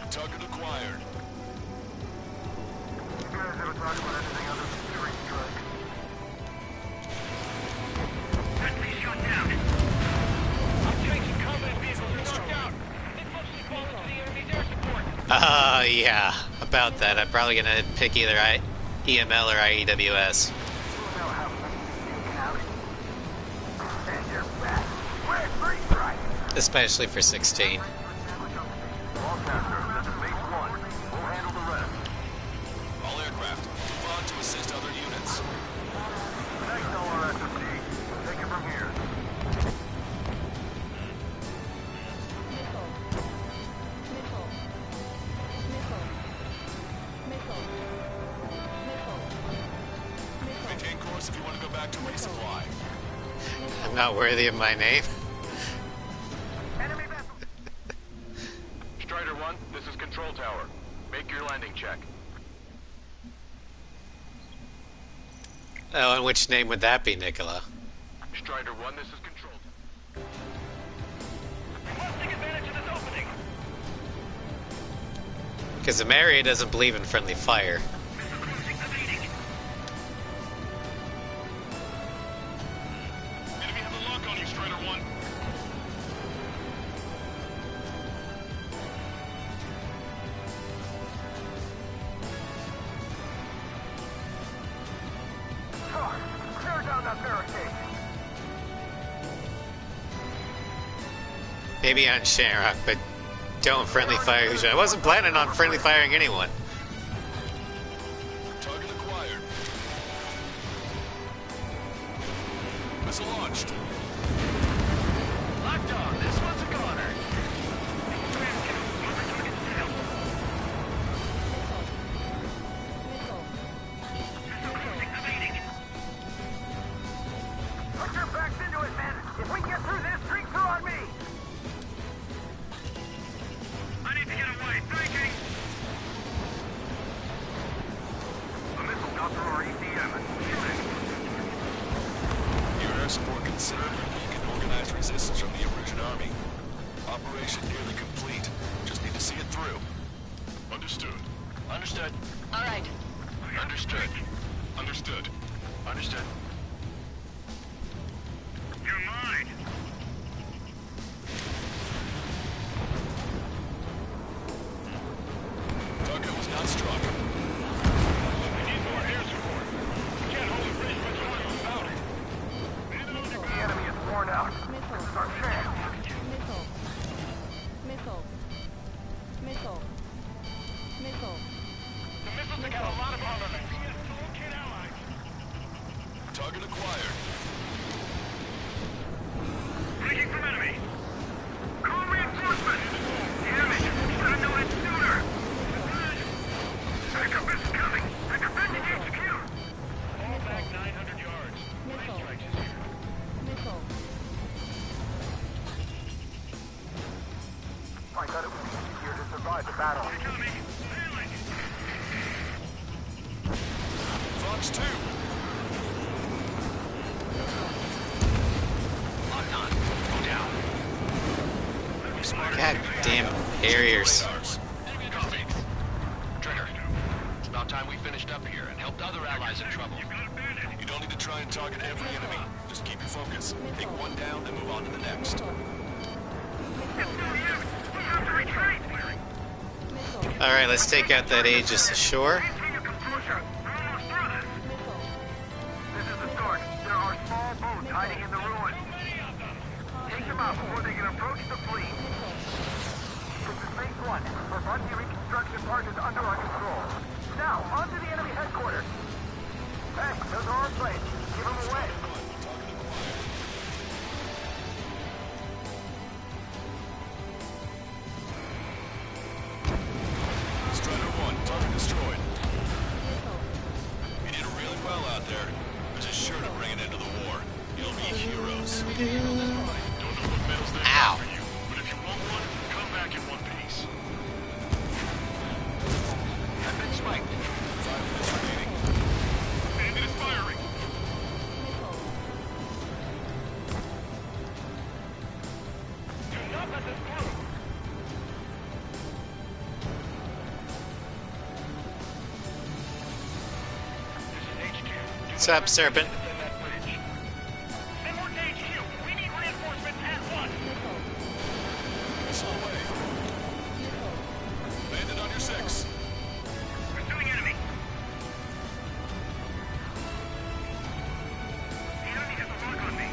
Target acquired. You guys ever talk about anything other than tree strike? Enemy shot down. I'm chasing combat vehicles are knocked out. They mostly fall into the enemy's air support. Yeah, about that. I'm probably gonna pick either EML or IEWS. Especially for 16. All aircraft, move on to assist other units. Thanks, LRSFD. Take it from here. Maintain course if you want to go back to resupply. I'm not worthy of my name. Strider 1, this is Control Tower. Make your landing check. Oh, and which name would that be, Nicola? Strider 1, this is Control Tower. You must take advantage of this opening. Because the Mary doesn't believe in friendly fire. Enemy have a lock on you, Strider 1. Tear down that barricade. Maybe on Shamrock, but don't friendly fire Hoosier. I wasn't planning on friendly firing anyone. Target acquired. Missile launched. Locked on. This one's a goner. Put your backs into it, men. If we get through this, drink through on me. I need to get away. Thinking. A missile got through our ECM. Shoot it. Your air support considerably weak and organized resistance from the Erusian army. Operation nearly complete. Just need to see it through. Understood. Understood. All right. Understood. Understood. Understood. You're mine. Target was not struck. We need more air support. We can't hold the bridge much longer without it. The enemy is worn out. It's our chance. The missiles have got a lot of armament. We have to locate allies. Target acquired. Breaking from enemy. Call reinforcements. Damn it. Should have known it sooner. Backup is coming. The defending gate secure. Fall back 900 yards. Three strikes is here. I thought it would be easier to survive the battle. Fox 2. Locked on. Go down. God damn Harriers. Copy. Trigger. It's about time we finished up here and helped other allies in trouble. You don't need to try and target every enemy. Just keep your focus. Take one down and move on to the next. Alright, let's take out that Aegis ashore. This is the start. There are small boats hiding in the ruins. Take them out before they can approach the fleet. This is phase 1. Our Bungie reconstruction part is under our control. Now, on to the enemy headquarters. Hey, those are our planes. Give them away. Strider 1, target destroyed. You did really well out there. This is sure to bring an end to the war. You'll be heroes. Don't know what medals they have for you, but if you want one, come back in one piece. What's up, Serpent? Send more to HQ. We need reinforcements at once. Missile away. Landed on your 6. Pursuing enemy. The enemy has a lock on me.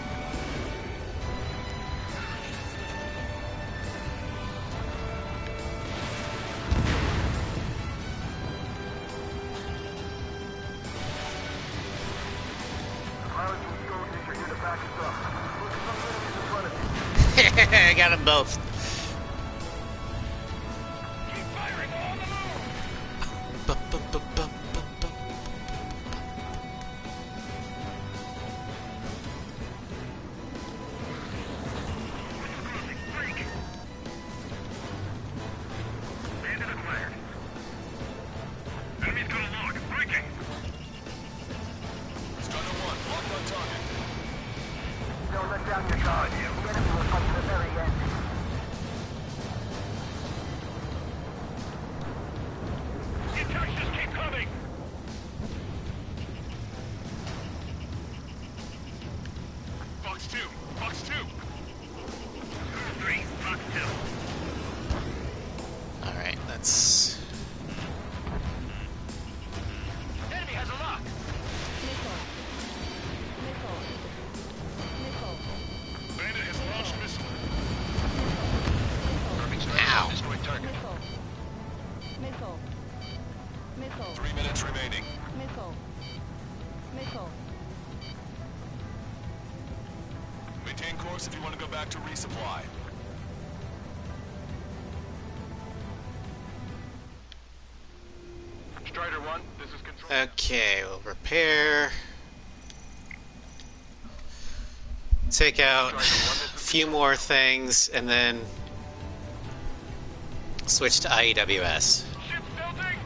I got them both. Keep firing on the move. Bandit acquired. Enemy's got a lock. Breaking. Strider 1, locked on target. Don't let down your guard. The enemy will come to the very end. Get touches, keep coming. Fox 2, Fox 2. 3, Fox 2. Alright, let's... Enemy has a lock. Bandit has launched missile. Ow. Destroy target. 3 minutes remaining. Maintain course if you want to go back to resupply. Strider 1, this is control. Okay, we'll repair. Take out a few more things, and then switch to IEWS. Ship's building.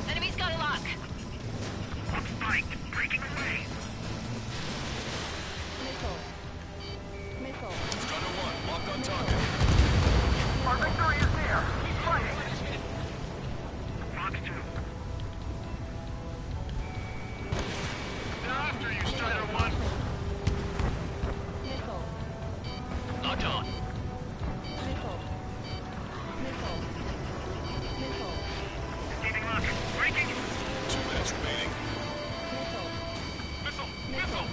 Enemy's got a lock. Spike, breaking away. Strider 1, locked on target. Our victory is near. Keep fighting. Fox 2. They're after you, Strider 1. Locked on. Receiving lock. Breaking. 2 minutes remaining. Missile. Missile.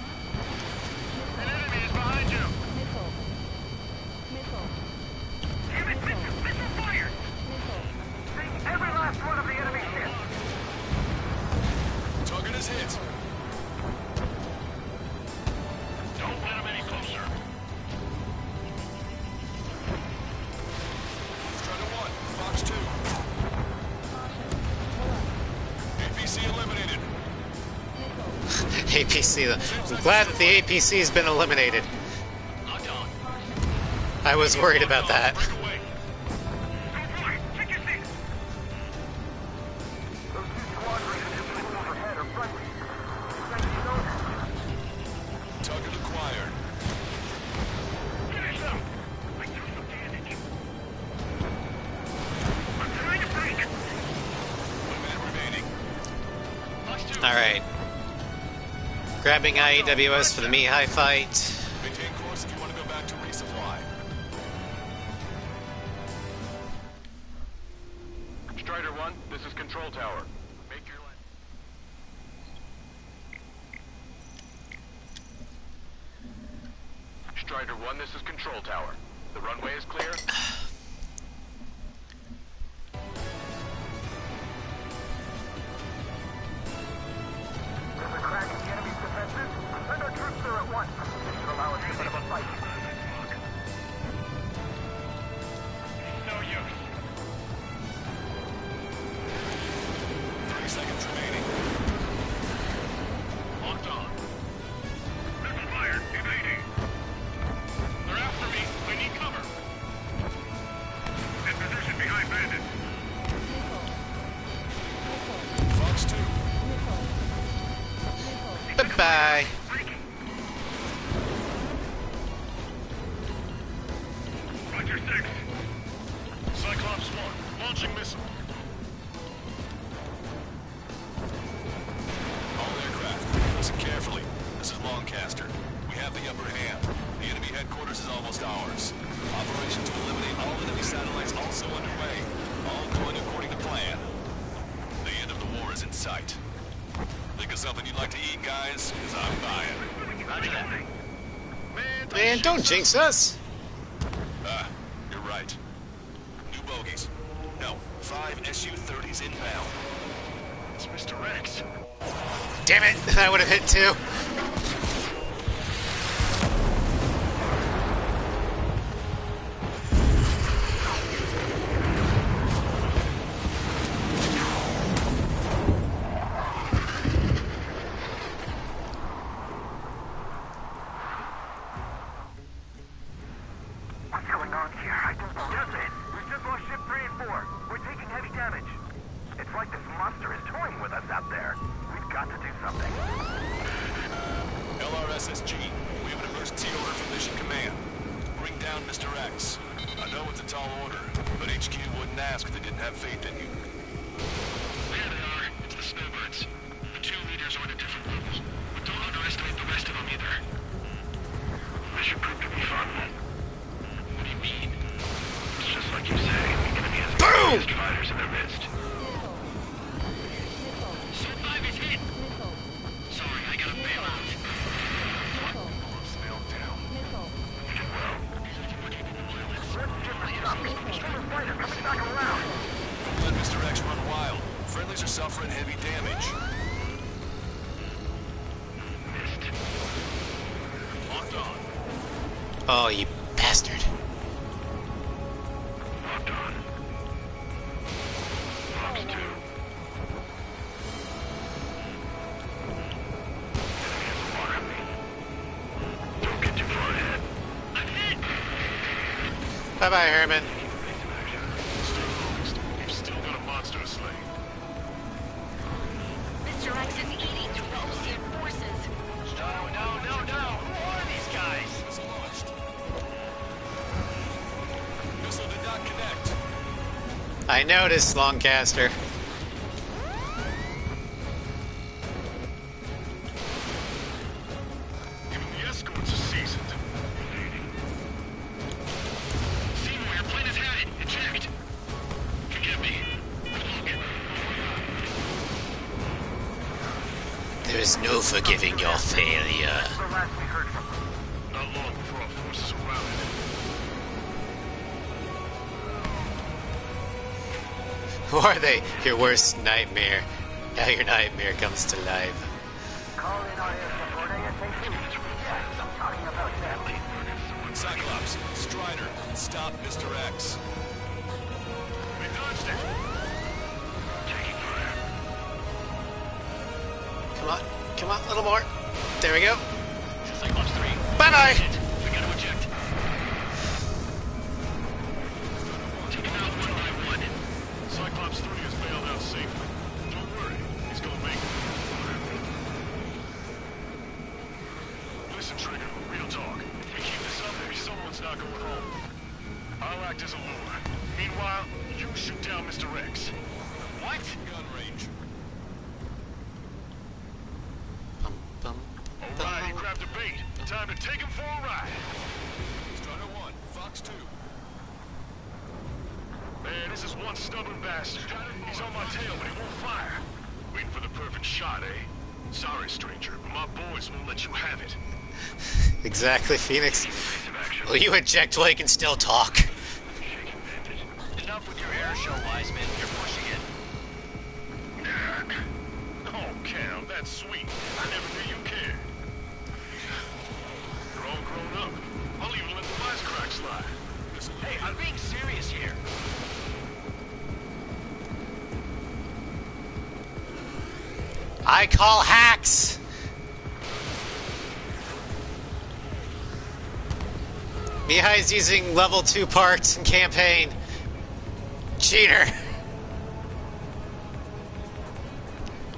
An enemy is behind you. Damn it, missile. Missile fired. See every last one of the enemy ships. Target is hit. Don't let them any closer. Strider 1, Fox 2. APC eliminated. APC. I'm glad that the APC has been eliminated. Locked on. I was worried about that. Break away. Go for it. Check your seats. Those 2 squad raiders just flew overhead are friendly. Target acquired. Finish them. I took some damage. I'm trying to break. 1 minute remaining. Fox 2. Alright. Grabbing IEWS for the Mihai fight. Maintain course if you want to go back to resupply. Strider 1, this is control tower. Make your land. Strider 1, this is control tower. The runway is clear. There's a crack in the enemy's defenses. Send our troops there at once. This should allow us a bit of a fight. No use. 30 seconds remaining. Locked on. Missile fired. Evading. They're after me. I need cover. In position behind bandits. Fox 2. Bye-bye. have the upper hand. The enemy headquarters is almost ours. Operation to eliminate all enemy satellites also underway. All going according to plan. The end of the war is in sight. Think of something you'd like to eat, guys? Because I'm buying. Roger that. Man, don't jinx us. You're right. New bogeys. No, 5 Su-30s inbound. It's Mr. Rex. Damn it, I would have hit too. What's going on here? I don't believe it. We just lost ship 3 and 4. We're taking heavy damage. It's like this monster is toying with us out there. We've got to do something. LRSSG, we have an emergency order from Mission Command. Bring down Mr. X. I know it's a tall order, but HQ wouldn't ask if they didn't have faith in you. There they are. It's the snowbirds. The 2 leaders are at a different level. But don't underestimate the rest of them either. This should prove to be fun. What do you mean? It's just like you say. The enemy has the biggest fighters in their midst. Survive is hit! Sorry, I gotta bail out. Snailed down. You did well. Fighter coming back around. Don't let Mr. X run wild. Friendlies are suffering heavy damage. Missed. Locked on. Oh, you bastard. Locked on. Fox 2. Enemy has a mark on me. Don't get too far ahead. I'm hit! Bye-bye, Herman. We've still got a monster to slay. Mr. X is eating through the Osean forces. No. Who are these guys? It's launched. Missile did not connect. I noticed, Longcaster. Even the escorts are seasoned. Seymour, your plane is headed. Eject. Forgive me. Look. There is no forgiving your failure. The last we heard from them. Not long before our forces are routed. Who are they? Your worst nightmare. Now your nightmare comes to life. Call in our air support ASAP. Yes, I'm talking about that. Cyclops, Strider, stop Mr. X. We dodged it. Taking fire. Come on, a little more. There we go. Cyclops 3. Bye-bye. Shit. We gotta eject. Take him out one by one. Cyclops 3 has bailed out safely. Don't worry, he's gonna make it. Listen, Trigger, real talk. If we keep this up, maybe someone's not going home. I'll act as a lure. Meanwhile, you shoot down Mr. X. What? Gun range. Alright, he grabbed a bait. Time to take him for a ride. Strider 1, Fox 2. Man, this is one stubborn bastard. He's on my tail, but he won't fire. Waiting for the perfect shot, eh? Sorry, stranger, but my boys won't let you have it. Exactly, Phoenix. Will you eject while you can still talk? Enough with your air show, Wiseman. You're pushing it. Oh, Cam, that's sweet. I never knew you cared. You're all grown up. I'll even let the wisecrack slide. Hey, I'm being serious here. I call hacks! Mihai's using level 2 parts in campaign. Cheater!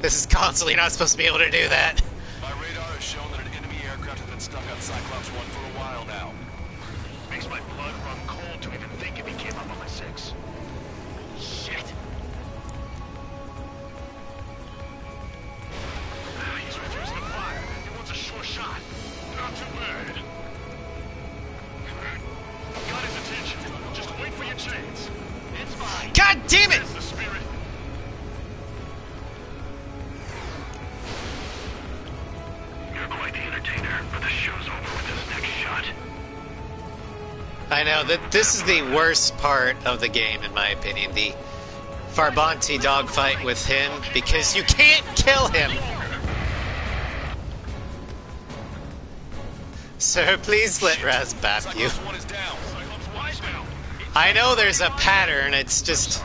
This is console, you're not supposed to be able to do that. My radar has shown that an enemy aircraft has been stuck on Cyclops 1 for a while now. Makes my blood run cold to even think if he came up on my 6. Shit. He's refusing to fire. He wants a sure shot. Not too bad. damn it! That's the spirit. You're quite the entertainer, but the show's over with this next shot. I know that this is the worst part of the game, in my opinion. The Farbanti dogfight with him, because you can't kill him. Sir, please let Raz bap you. I know there's a pattern, it's just...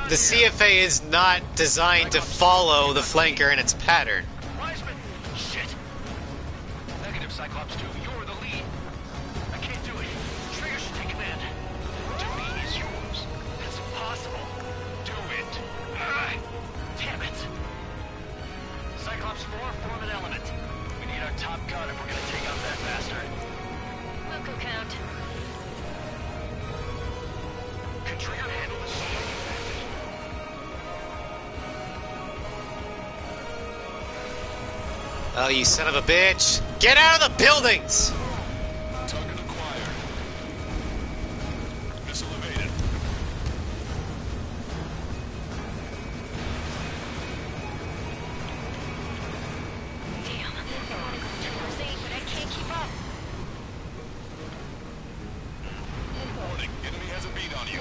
The CFA is not designed to follow the flanker in its pattern. Shit. Negative, Cyclops 2. You're the lead. I can't do it. Trigger should take command. Duty is yours. That's impossible. Do it. Damn it. Cyclops 4, form an element. We need our top gun if we're gonna take out that bastard. We'll go count. Can Trigger handle this? Oh, you son of a bitch! Get out of the buildings! Target acquired. Missile evaded. Damn. I want to go to first aid, but I can't keep up. Warning, enemy has a beat on you.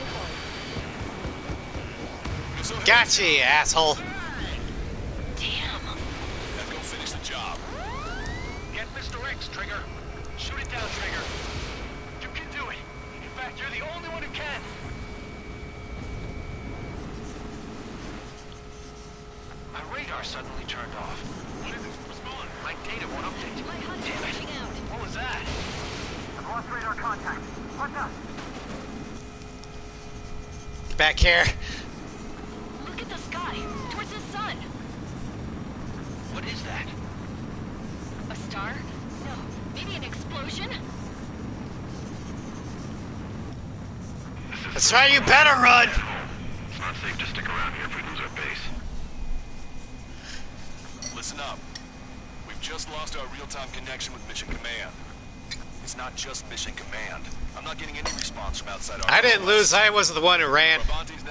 Missile hit. Gotcha, you asshole! Damn. Let's go finish the job. Get Mr. X, Trigger. Shoot it down, Trigger. You can do it. In fact, you're the only one who can. My radar suddenly turned off. What is it? Respond. My data won't update. My hunt is reaching out. What was that? I've lost radar contact. What's up? Back here. Look at the sky. Towards the sun. What is that? A star? No. Maybe an explosion? That's right, you better run! It's not safe to stick around here if we lose our base. Listen up. We've just lost our real-time connection with Mission Command. It's not just Mission Command. I'm not getting any response from outside our... I didn't lose, I wasn't the one who ran.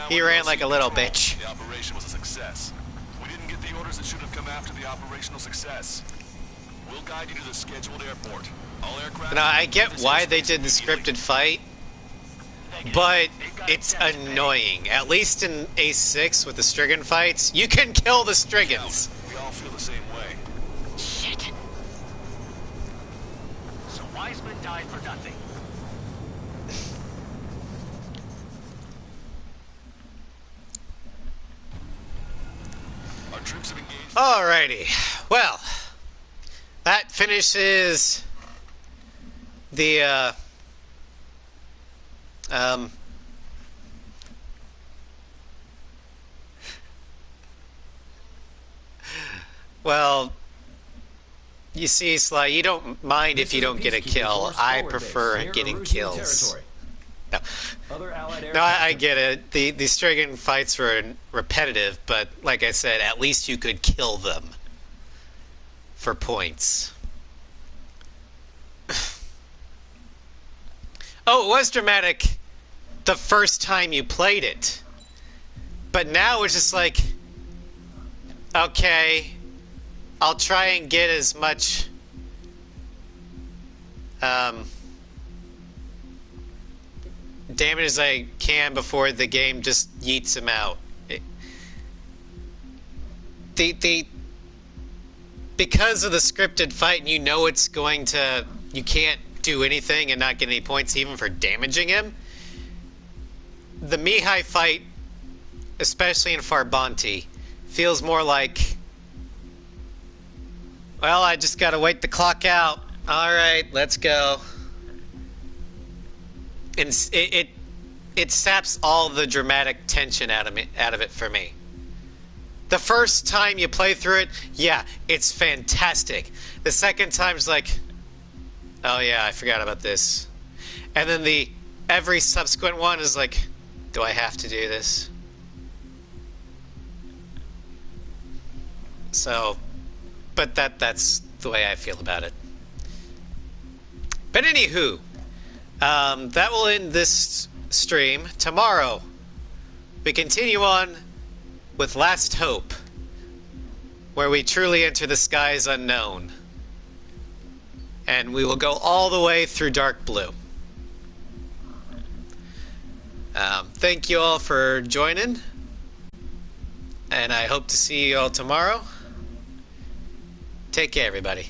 He ran like a little bitch. The operation was a success. We didn't get the orders that should have come after the operational success. We'll guide you to the scheduled airport. All aircraft... Now, I get why they did the scripted fight, but it's annoying. At least in A6 with the Strigan fights, you can kill the Strigans. We all feel the same way. Shit. So Wiseman died for nothing. Our troops have engaged... Alrighty. Well, that finishes the, well, you see, Sly, you don't mind if you don't get a kill. I prefer getting kills. No, no, I get it. The Strigan fights were repetitive, but like I said, at least you could kill them for points. Oh, it was dramatic the first time you played it. But now it's just like, okay, I'll try and get as much damage as I can before the game just yeets him out. Because of the scripted fight, and you know it's going to, you can't do anything and not get any points even for damaging him. The Mihai fight, especially in Farbanti, feels more like, well, I just gotta wait the clock out. Alright, let's go. And it saps all the dramatic tension out of it for me. The first time you play through it, yeah, it's fantastic. The second time's like, oh yeah, I forgot about this. And then every subsequent one is like, do I have to do this? So, but that's the way I feel about it. But anywho, That will end this stream. Tomorrow, we continue on with Last Hope, where we truly enter the skies unknown. And we will go all the way through Dark Blue. Thank you all for joining. And I hope to see you all tomorrow. Take care, everybody.